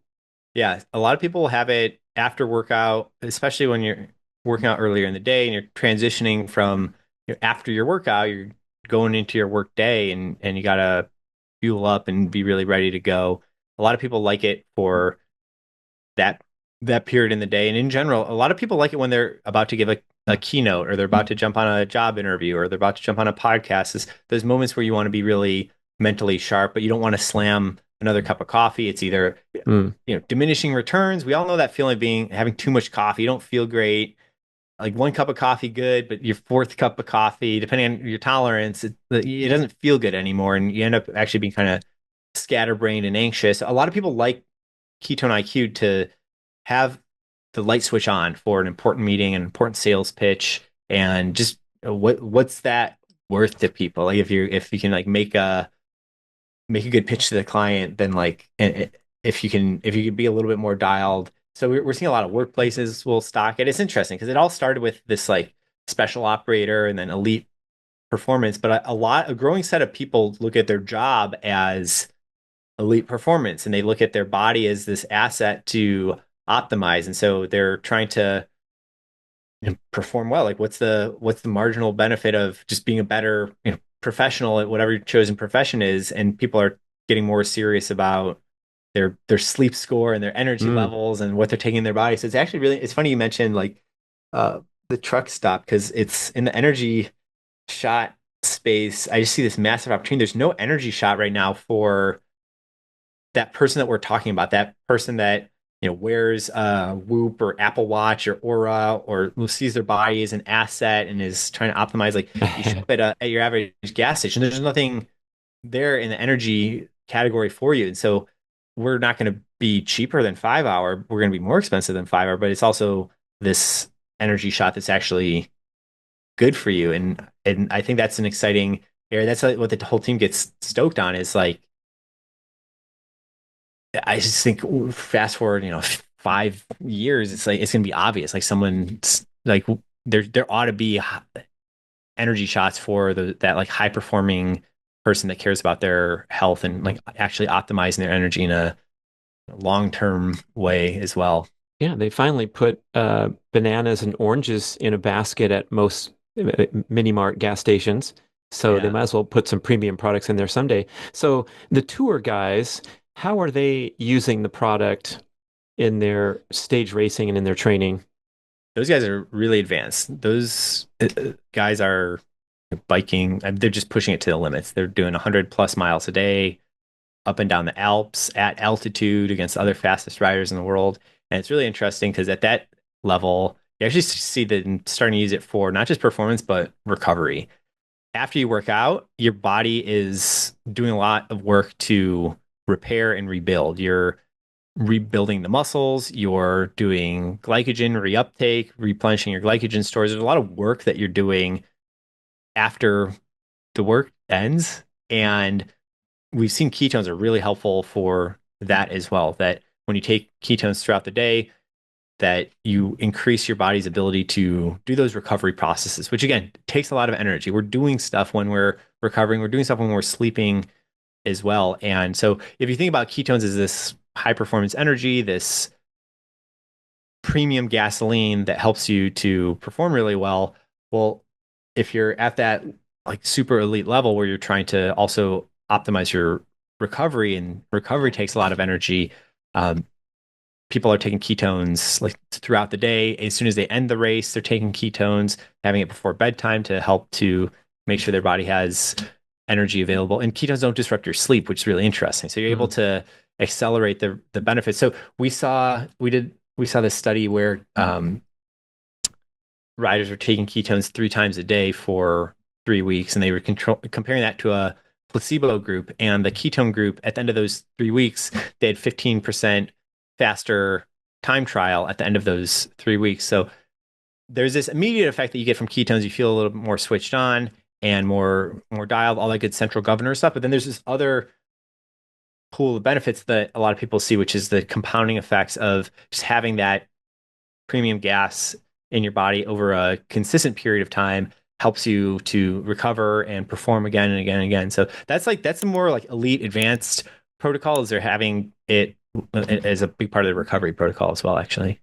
yeah, a lot of people have it after workout, especially when you're working out earlier in the day and you're transitioning from after your workout, you're going into your work day and you gotta fuel up and be really ready to go. A lot of people like it for that that period in the day. And in general, a lot of people like it when they're about to give a keynote or they're about to jump on a job interview or they're about to jump on a podcast. Is those moments where you want to be really mentally sharp, but you don't want to slam another cup of coffee. It's either Mm. diminishing returns. We all know that feeling of being having too much coffee. You don't feel great. Like one cup of coffee, good, but your fourth cup of coffee, depending on your tolerance, it doesn't feel good anymore, and you end up actually being kind of scatterbrained and anxious. A lot of people like Ketone IQ to have the light switch on for an important meeting, an important sales pitch, and just what's that worth to people? Like if you can like make a good pitch to the client, then like if you can be a little bit more dialed. So we're seeing a lot of workplaces will stock it. It's interesting because it all started with this like special operator and then elite performance, but a growing set of people look at their job as elite performance and they look at their body as this asset to optimize. And so they're trying to perform well. Like what's the marginal benefit of just being a better, professional at whatever your chosen profession is? And people are getting more serious about their sleep score and their energy Mm. levels and what they're taking in their body. So it's funny you mentioned like uh the truck stop because it's in the energy shot space. I just see this massive opportunity. There's no energy shot right now for that person that we're talking about, that person that wears Whoop or Apple Watch or Aura or who sees their body as an asset and is trying to optimize. Like you show up at your average gas station, there's nothing there in the energy category for you, and so we're not going to be cheaper than 5 hour. We're going to be more expensive than 5 hour, but it's also this energy shot that's actually good for you, and I think that's an exciting area. That's like what the whole team gets stoked on is like I just think fast forward, 5 years, it's like it's gonna be obvious. Like someone like there ought to be energy shots for that like high performing person that cares about their health and like actually optimizing their energy in a long term way as well. Yeah, they finally put bananas and oranges in a basket at most mini mart gas stations. So they Yeah. might as well put some premium products in there someday. So the tour guys, how are they using the product in their stage racing and in their training? Those guys are really advanced. Those guys are biking. They're just pushing it to the limits. They're doing 100 plus miles a day up and down the Alps at altitude against other fastest riders in the world. And it's really interesting because at that level, you actually see them starting to use it for not just performance, but recovery. After you work out, your body is doing a lot of work to repair and rebuild. rebuilding the muscles, you're doing glycogen reuptake, replenishing your glycogen stores. There's a lot of work that you're doing after the work ends. And we've seen ketones are really helpful for that as well. That when you take ketones throughout the day, that you increase your body's ability to do those recovery processes, which again takes a lot of energy. We're doing stuff when we're recovering, we're doing stuff when we're sleeping as well. And so if you think about ketones as this high performance energy, this premium gasoline that helps you to perform really well, well, if you're at that like super elite level where you're trying to also optimize your recovery, and recovery takes a lot of energy, um, people are taking ketones like throughout the day. As soon as they end the race, they're taking ketones, having it before bedtime to help to make sure their body has energy available. And ketones don't disrupt your sleep, which is really interesting. So you're able Mm. to accelerate the benefits. So we saw this study where riders were taking ketones 3 times a day for 3 weeks, and they were comparing that to a placebo group. And the ketone group, at the end of those 3 weeks, they had 15% faster time trial at the end of those 3 weeks. So there's this immediate effect that you get from ketones. You feel a little bit more switched on and more dialed, all that good central governor stuff. But then there's this other pool of benefits that a lot of people see, which is the compounding effects of just having that premium gas in your body over a consistent period of time helps you to recover and perform again and again and again. So that's the more like elite advanced protocols. They're having it as a big part of the recovery protocol as well, actually.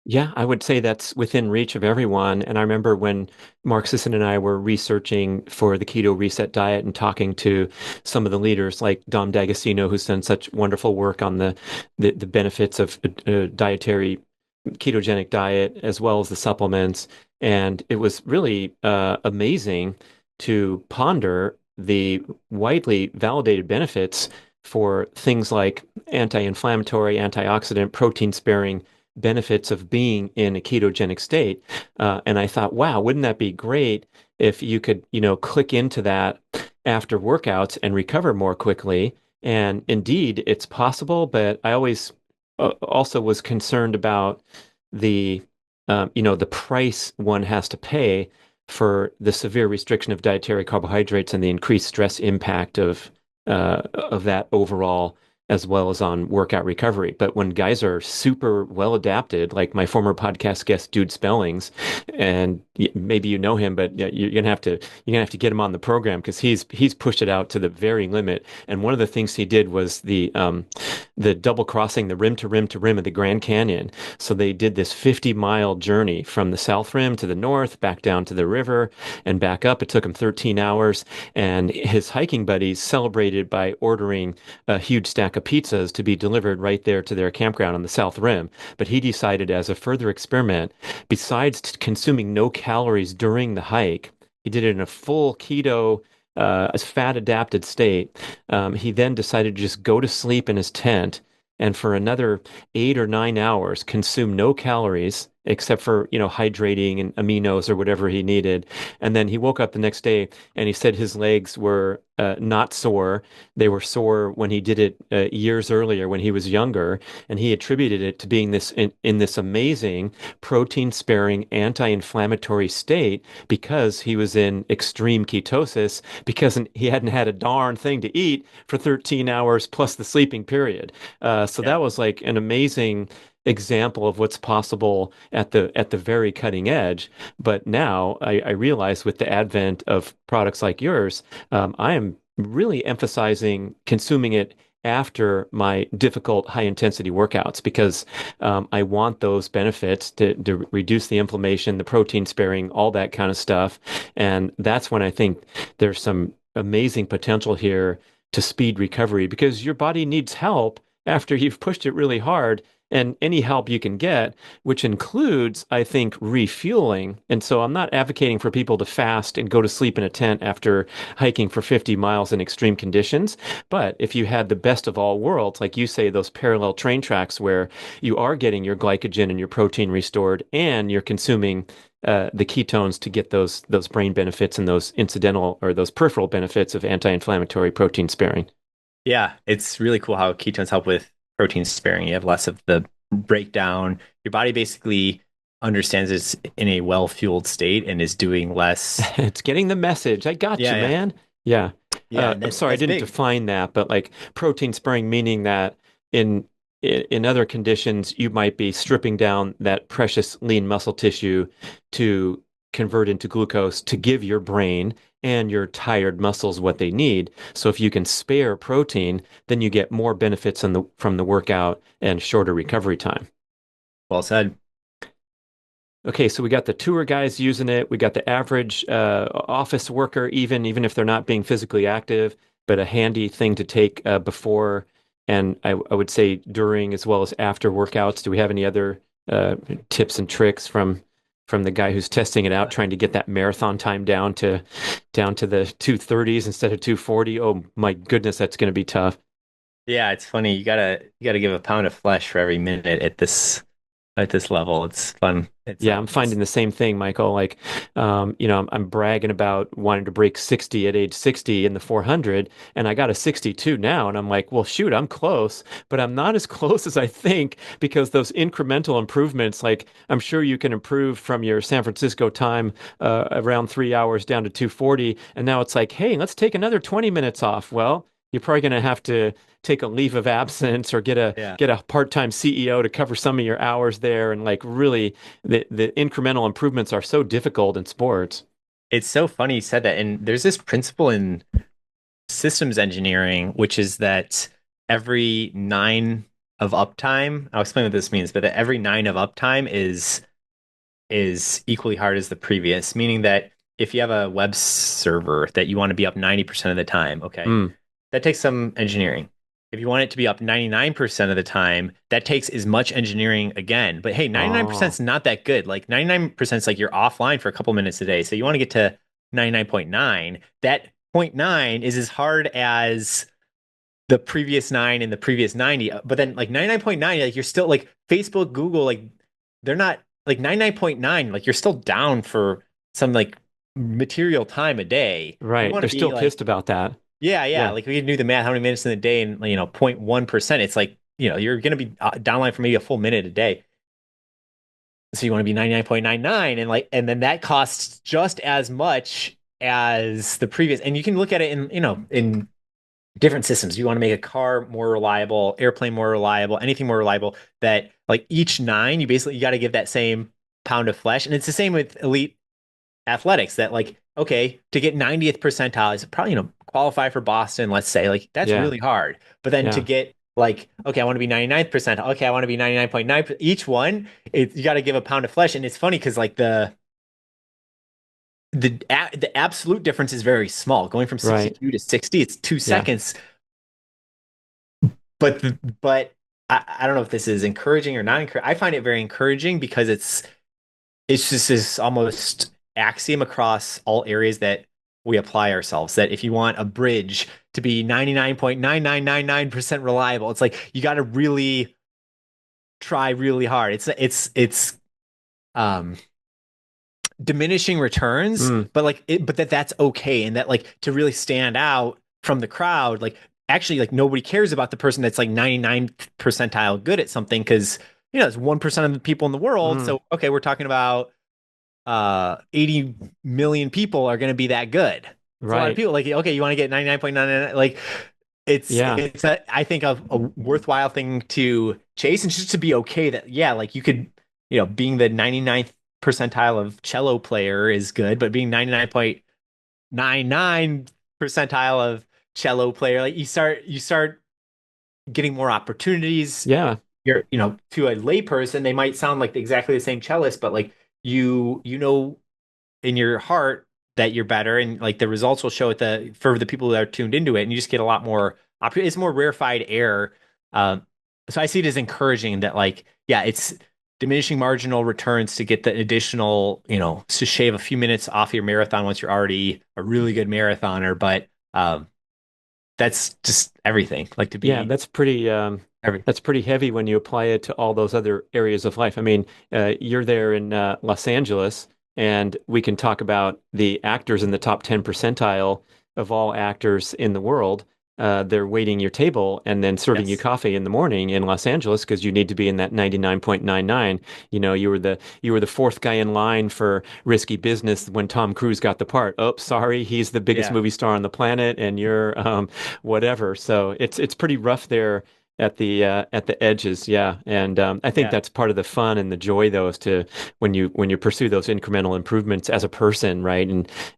Yeah, I would say that's within reach of everyone. And I remember when Mark Sisson and I were researching for the keto reset diet and talking to some of the leaders like Dom D'Agostino, who's done such wonderful work on the benefits of a dietary ketogenic diet as well as the supplements. And it was really amazing to ponder the widely validated benefits for things like anti-inflammatory, antioxidant, protein sparing benefits of being in a ketogenic state. And I thought, wow, wouldn't that be great if you could, click into that after workouts and recover more quickly? And indeed, it's possible, but I always also was concerned about the the price one has to pay for the severe restriction of dietary carbohydrates and the increased stress impact of that overall, as well as on workout recovery. But when guys are super well adapted, like my former podcast guest Dude Spellings, and maybe you know him, but you're gonna have to get him on the program because he's pushed it out to the very limit. And one of the things he did was the double crossing the rim to rim to rim of the Grand Canyon. So they did this 50-mile journey from the south rim to the north, back down to the river, and back up. It took him 13 hours, and his hiking buddies celebrated by ordering a huge stack of pizzas to be delivered right there to their campground on the south rim. But he decided, as a further experiment, besides consuming no calories during the hike, he did it in a full keto, fat adapted state. He then decided to just go to sleep in his tent and for another 8 or 9 hours consume no calories except for, hydrating and aminos or whatever he needed. And then he woke up the next day and he said his legs were not sore. They were sore when he did it years earlier when he was younger. And he attributed it to being in this amazing protein sparing anti-inflammatory state because he was in extreme ketosis because he hadn't had a darn thing to eat for 13 hours plus the sleeping period. So Yeah. that was like an amazing example of what's possible at the very cutting edge. But now I realize with the advent of products like yours, I am really emphasizing consuming it after my difficult high intensity workouts because I want those benefits to reduce the inflammation, the protein sparing, all that kind of stuff. And that's when I think there's some amazing potential here to speed recovery because your body needs help after you've pushed it really hard. And any help you can get, which includes, I think, refueling. And so I'm not advocating for people to fast and go to sleep in a tent after hiking for 50 miles in extreme conditions. But if you had the best of all worlds, like you say, those parallel train tracks where you are getting your glycogen and your protein restored and you're consuming the ketones to get those brain benefits and those incidental or those peripheral benefits of anti-inflammatory protein sparing. Yeah, it's really cool how ketones help with protein sparing. You have less of the breakdown. Your body basically understands it's in a well-fueled state and is doing less. It's getting the message. I got you, Yeah, yeah, man. Yeah. yeah. And I'm that sorry, I that's didn't big. define that, but like protein sparing, meaning that in in other conditions, you might be stripping down that precious lean muscle tissue to convert into glucose to give your brain and your tired muscles what they need. So if you can spare protein, then you get more benefits from the workout and shorter recovery time. Well said. Okay, so we got the tour guys using it. We got the average office worker, even if they're not being physically active, but a handy thing to take before and I would say during as well as after workouts. Do we have any other tips and tricks from the guy who's testing it out, trying to get that marathon time down to the 2:30s instead of 2:40? Oh my goodness, that's going to be tough. Yeah, it's funny. You gotta give a pound of flesh for every minute at this level. It's fun. Yeah, I'm It's finding the same thing, Michael. Like, I'm bragging about wanting to break 60 at age 60 in the 400, and I got a 62 now. And I'm like, well, shoot, I'm close, but I'm not as close as I think because those incremental improvements, like, I'm sure you can improve from your San Francisco time around 3 hours down to 2:40. And now it's like, hey, let's take another 20 minutes off. Well, you're probably going to have to take a leave of absence or yeah. get a part-time CEO to cover some of your hours there and like really the incremental improvements are so difficult in sports. It's so funny you said that. And there's this principle in systems engineering, which is that every nine of uptime, I'll explain what this means, but that every nine of uptime is equally hard as the previous, meaning that if you have a web server that you want to be up 90% of the time, okay, Mm. that takes some engineering. If you want it to be up 99% of the time, that takes as much engineering again. But hey, 99% Oh, is not that good. Like 99% is like you're offline for a couple minutes a day. So you want to get to 99.9. That zero point 0.9 is as hard as the previous nine and the previous 90. But then like 99.9, like you're still like Facebook, Google, like they're not like 99.9, like you're still down for some like material time a day. You right. want to They're be still like, pissed about that. yeah, yeah. Yeah. Like we can do the math, how many minutes in a day and, 0.1%. It's like, you're going to be downline for maybe a full minute a day. So you want to be 99.99 and and then that costs just as much as the previous. And you can look at it in different systems. You want to make a car more reliable, airplane more reliable, anything more reliable that like each nine, you got to give that same pound of flesh. And it's the same with elite athletics that like, okay, to get 90th percentile is probably, qualify for Boston, let's say, like that's Yeah. really hard. But then to Yeah. get like, okay, I want to be 99th percentile. Okay, I want to be 99.9. Each one, you got to give a pound of flesh. And it's funny because like the absolute difference is very small. Going from Right. 62 to 60, it's two Yeah. seconds. But I don't know if this is encouraging or not encouraging. I find it very encouraging because it's just this almost axiom across all areas that we apply ourselves. That if you want a bridge to be 99.9999% reliable, it's like you got to really try really hard. It's um diminishing returns, Mm. but but that's okay, and that like to really stand out from the crowd, like actually like nobody cares about the person that's like 99 percentile good at something because it's 1% of the people in the world. Mm. So okay, we're talking about 80 million people are going to be that good. It's a lot of Right. people. Like okay, you want to get 99.99, like Yeah. it's I think a worthwhile thing to chase and just to be okay that yeah, like you could, being the 99th percentile of cello player is good, but being 99.99 percentile of cello player, like you start getting more opportunities. Yeah. To a layperson, they might sound like exactly the same cellist, but like you know in your heart that you're better, and like the results will show it for the people that are tuned into it, and you just get a lot more. It's more rarefied air. So I see it as encouraging that like yeah, it's diminishing marginal returns to get the additional, to shave a few minutes off your marathon once you're already a really good marathoner, but that's just everything. Like to Yeah, be every that's pretty heavy when you apply it to all those other areas of life. I mean, you're there in Los Angeles, and we can talk about the actors in the top 10 percentile of all actors in the world. they're waiting your table and then serving you Yes. coffee in the morning in Los Angeles because you need to be in that 99.99. You were the fourth guy in line for Risky Business when Tom Cruise got the part. Oh, sorry, he's the biggest Yeah. movie star on the planet, and you're whatever. So it's pretty rough there at the edges, yeah. And I think Yeah. that's part of the fun and the joy, though, is to when you pursue those incremental improvements as a person, right?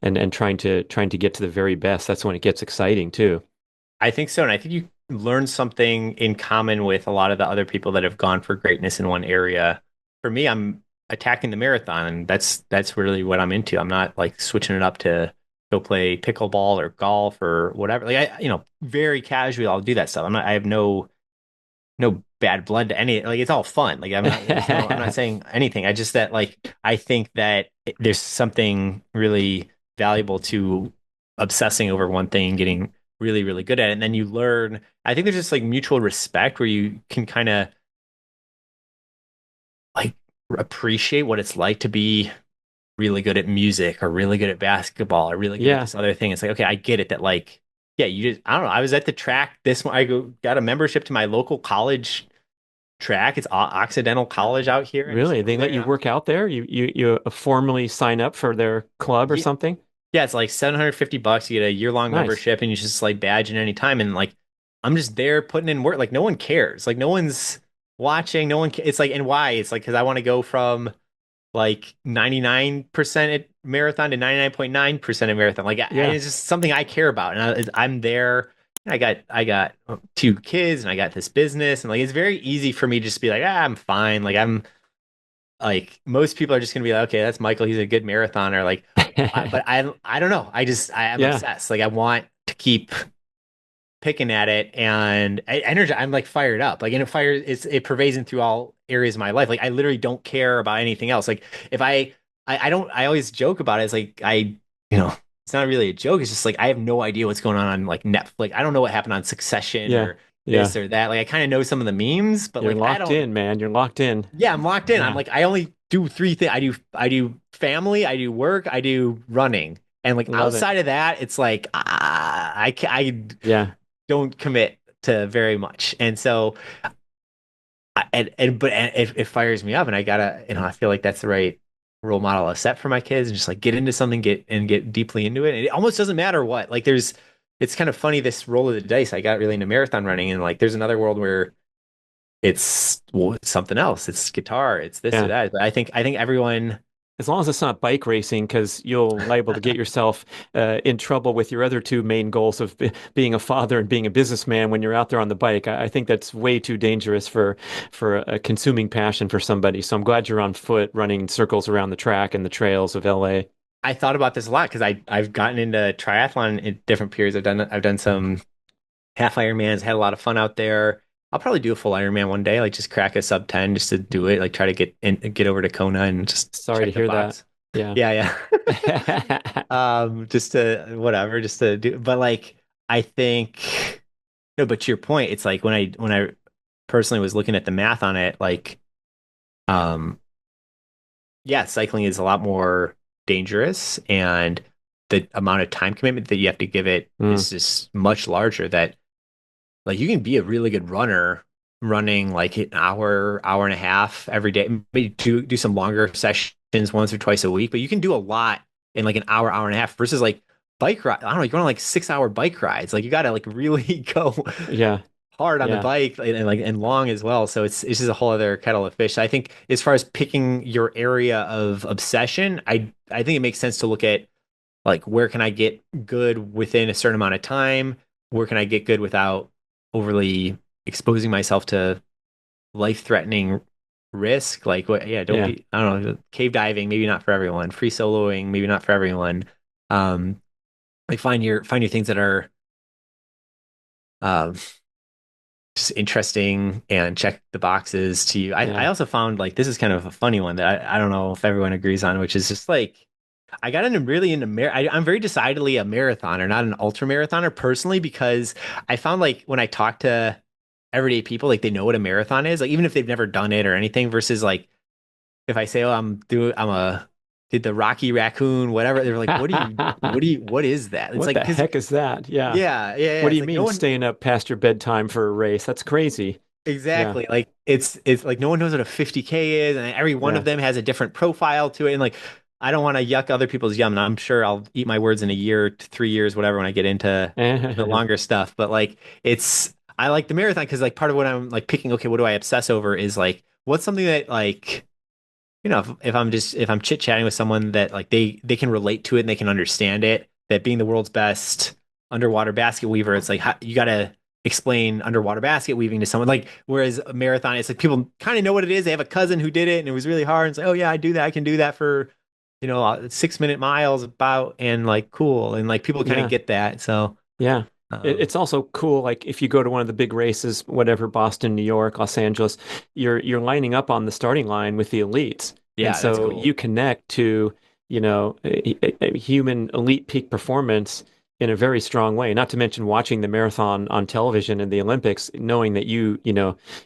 And trying to get to the very best. That's when it gets exciting too. I think so. And I think you learn something in common with a lot of the other people that have gone for greatness in one area. For me, I'm attacking the marathon, and that's really what I'm into. I'm not like switching it up to go play pickleball or golf or whatever. Like very casually, I'll do that stuff. I have no bad blood to any, like it's all fun. Like I'm not saying anything. I just that like I think that there's something really valuable to obsessing over one thing and getting really really good at it, and then you learn. I think there's just like mutual respect where you can kind of like appreciate what it's like to be really good at music or really good at basketball or really good at Yeah, this other thing. It's like, okay, I get it that like, yeah, you just, I don't know. I was at the track got a membership to my local college track. It's Occidental College out here. I just really. go They let there. you work out there? You formally sign up for their club or Yeah, something? yeah, it's like $750. You get a year-long Nice. membership and you just like badge in any time. And like, I'm just there putting in work. Like, no one cares. Like, no one's watching. It's like, and why? It's like, because I want to go from like 99% at marathon to 99.9% at marathon. Like, Yeah. it's just something I care about. And I'm there. I got two kids and I got this business. And like, it's very easy for me to just be like, I'm fine. Like, like most people are just gonna be like, okay, that's Michael. He's a good marathoner. Like, but I don't know. I'm Yeah. obsessed. Like, I want to keep picking at it and energy. I'm like fired up. Like, and it pervades in through all areas of my life. Like, I literally don't care about anything else. Like, if I don't. I always joke about it. It's like you know, it's not really a joke. It's just like I have no idea what's going on like Netflix. I don't know what happened on Succession Yeah. or Yeah. this or that. Like, I kind of know some of the memes, but You're like I locked don't. in, man. You're locked in. Yeah, I'm locked in. I'm Yeah. like, I only do three things. I do family, I do work, I do running. And like Love it. outside of that, it's like I Yeah. don't commit to very much. And so it fires me up and I gotta, I feel like that's the right role model to set for my kids and just like get into something, get deeply into it. And it almost doesn't matter what. Like it's kind of funny this roll of the dice. I got really into marathon running and like there's another world where it's something else. It's guitar. It's this or Yeah. that. But I think everyone. As long as it's not bike racing, because you'll liable to get yourself in trouble with your other two main goals of being a father and being a businessman when you're out there on the bike. I think that's way too dangerous for a consuming passion for somebody. So I'm glad you're on foot running in circles around the track and the trails of LA. I thought about this a lot because I've gotten into triathlon in different periods. I've done some half Ironmans, had a lot of fun out there. I'll probably do a full Ironman one day, like just crack a sub 10 just to do it, like try to get over to Kona and just Sorry to check the hear that. box. Yeah. Yeah, yeah. Just to whatever, just to do. But like, I think no. But to your point, it's like when I personally was looking at the math on it, like, um, yeah, cycling is a lot more dangerous, and the amount of time commitment that you have to give it Mm, is just much larger. That like you can be a really good runner running like an hour and a half every day. Maybe do some longer sessions once or twice a week, but you can do a lot in like an hour and a half versus like bike ride. I don't know, you're on like 6 hour bike rides. Like you gotta like really go yeah. hard on the Yeah. bike and long as well. So it's just a whole other kettle of fish. So I think as far as picking your area of obsession, I think it makes sense to look at like where can I get good within a certain amount of time? Where can I get good without overly exposing myself to life-threatening risk? Like what, yeah, don't Yeah. be, I don't know, cave diving, maybe not for everyone. Free soloing, maybe not for everyone. Um, like find your things that are um just interesting and check the boxes to you. I Yeah. also found like this is kind of a funny one that I don't know if everyone agrees on, which is just like I got into really into I'm very decidedly a marathoner, not an ultra marathoner personally, because I found like when I talk to everyday people, like they know what a marathon is, like even if they've never done it or anything, versus like if I say, oh, I'm a did the Rocky Raccoon, whatever. They were like, what is that? It's What like, the because heck is that? Yeah. yeah. What do It's you like no mean one staying up past your bedtime for a race? That's crazy. Yeah. exactly like it's like no one knows what a 50K is, and every one of Yeah. them has a different profile to it. And like, I don't want to yuck other people's yum. And I'm sure I'll eat my words in a year to 3 years, whatever, when I get into the longer stuff. But like, I like the marathon because like part of what I'm like picking, okay, what do I obsess over is like, what's something that like if I'm chit chatting with someone that like they can relate to it and they can understand it, that being the world's best underwater basket weaver, it's like you gotta explain underwater basket weaving to someone. Like whereas a marathon, it's like people kind of know what it is. They have a cousin who did it and it was really hard. And it's like, oh yeah, I do that. I can do that for 6 minute miles about and like cool and like people kind of Yeah. get that. So Yeah. um, It's also cool, like if you go to one of the big races, whatever, Boston, New York, Los Angeles, you're lining up on the starting line with the elites. And yeah, that's so cool. you connect to, a human elite peak performance in a very strong way. Not to mention watching the marathon on television and the Olympics, knowing that you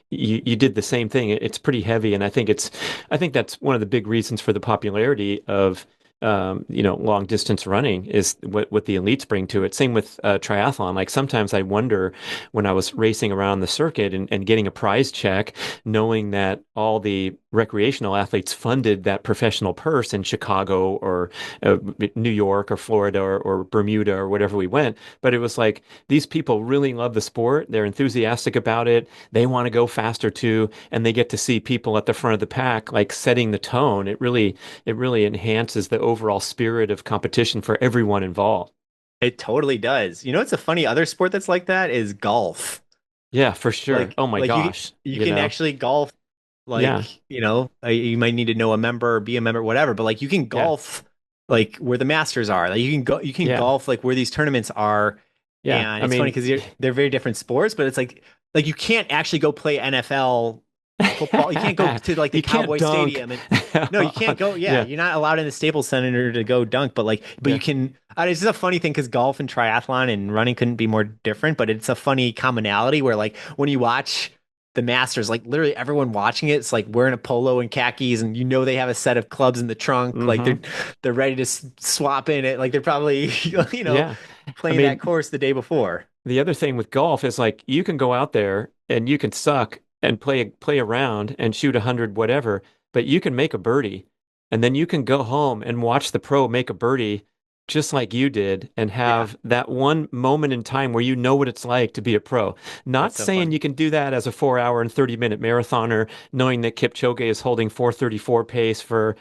did the same thing. It's pretty heavy. And I think that's one of the big reasons for the popularity of long distance running is what the elites bring to it. Same with triathlon. Like sometimes I wonder when I was racing around the circuit and getting a prize check, knowing that all the recreational athletes funded that professional purse in Chicago or New York or Florida or Bermuda or whatever we went. But it was like these people really love the sport. They're enthusiastic about it. They want to go faster too, and they get to see people at the front of the pack like setting the tone. It really enhances the overall spirit of competition for everyone involved. It totally does. You know, it's a funny other sport that's like that is golf. Yeah, for sure. Like Oh my like you gosh, you can actually golf Yeah, like, you might need to know a member or be a member, whatever, but like you can yeah, golf like where the Masters are. Like you can yeah, golf like where these tournaments are. yeah. And I it's funny mean, because they're very different sports, but it's like you can't actually go play NFL football. You can't go to like the you can't Cowboy dunk. Stadium and no, you can't go. Yeah, Yeah, you're not allowed in the Staples Center to go dunk, but you yeah. can. It's just a funny thing because golf and triathlon and running couldn't be more different. But it's a funny commonality where like when you watch the Masters, like literally everyone watching it, it's like wearing a polo and khakis, and they have a set of clubs in the trunk, like Hmm. they're ready to swap in it, like they're probably Yeah. I playing that mean, course the day before. the other thing with golf is like you can go out there and you can suck and play around and shoot 100 whatever, but you can make a birdie and then you can go home and watch the pro make a birdie just like you did and Yeah, have that one moment in time where you know what it's like to be a pro. Not that's so saying fun. you can do that as a 4 hour and 30-minute marathoner, knowing that Kipchoge is holding 4:34 pace for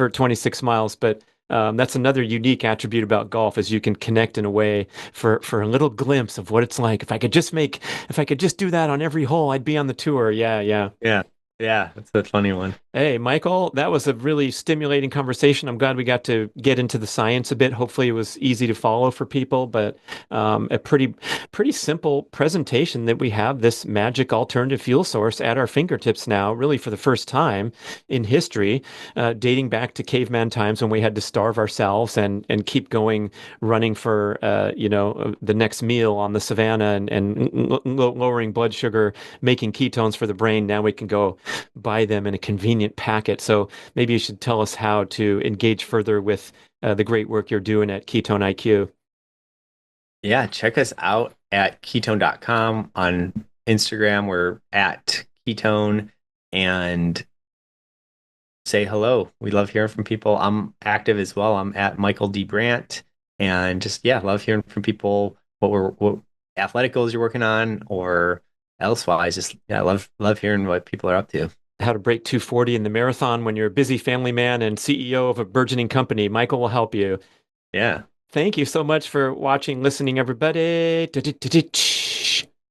26 miles, but that's another unique attribute about golf is you can connect in a way for a little glimpse of what it's like. If I could just do that on every hole, I'd be on the tour. Yeah, yeah. Yeah, yeah, that's a funny one. Hey, Michael, that was a really stimulating conversation. I'm glad we got to get into the science a bit. Hopefully, it was easy to follow for people, but a pretty simple presentation that we have this magic alternative fuel source at our fingertips now, really for the first time in history, dating back to caveman times when we had to starve ourselves and keep going, running for the next meal on the savannah and lowering blood sugar, making ketones for the brain. Now we can go buy them in a convenient packet. So maybe you should tell us how to engage further with the great work you're doing at Ketone IQ. Yeah, check us out at ketone.com on Instagram. We're at ketone and say hello. We love hearing from people. I'm active as well. I'm at Michael D. Brandt and just, yeah, love hearing from people what athletic goals you're working on or elsewise. Just, yeah, love hearing what people are up to. How to break 240 in the marathon when you're a busy family man and CEO of a burgeoning company. Michael will help you. Yeah. Thank you so much for watching, listening, everybody.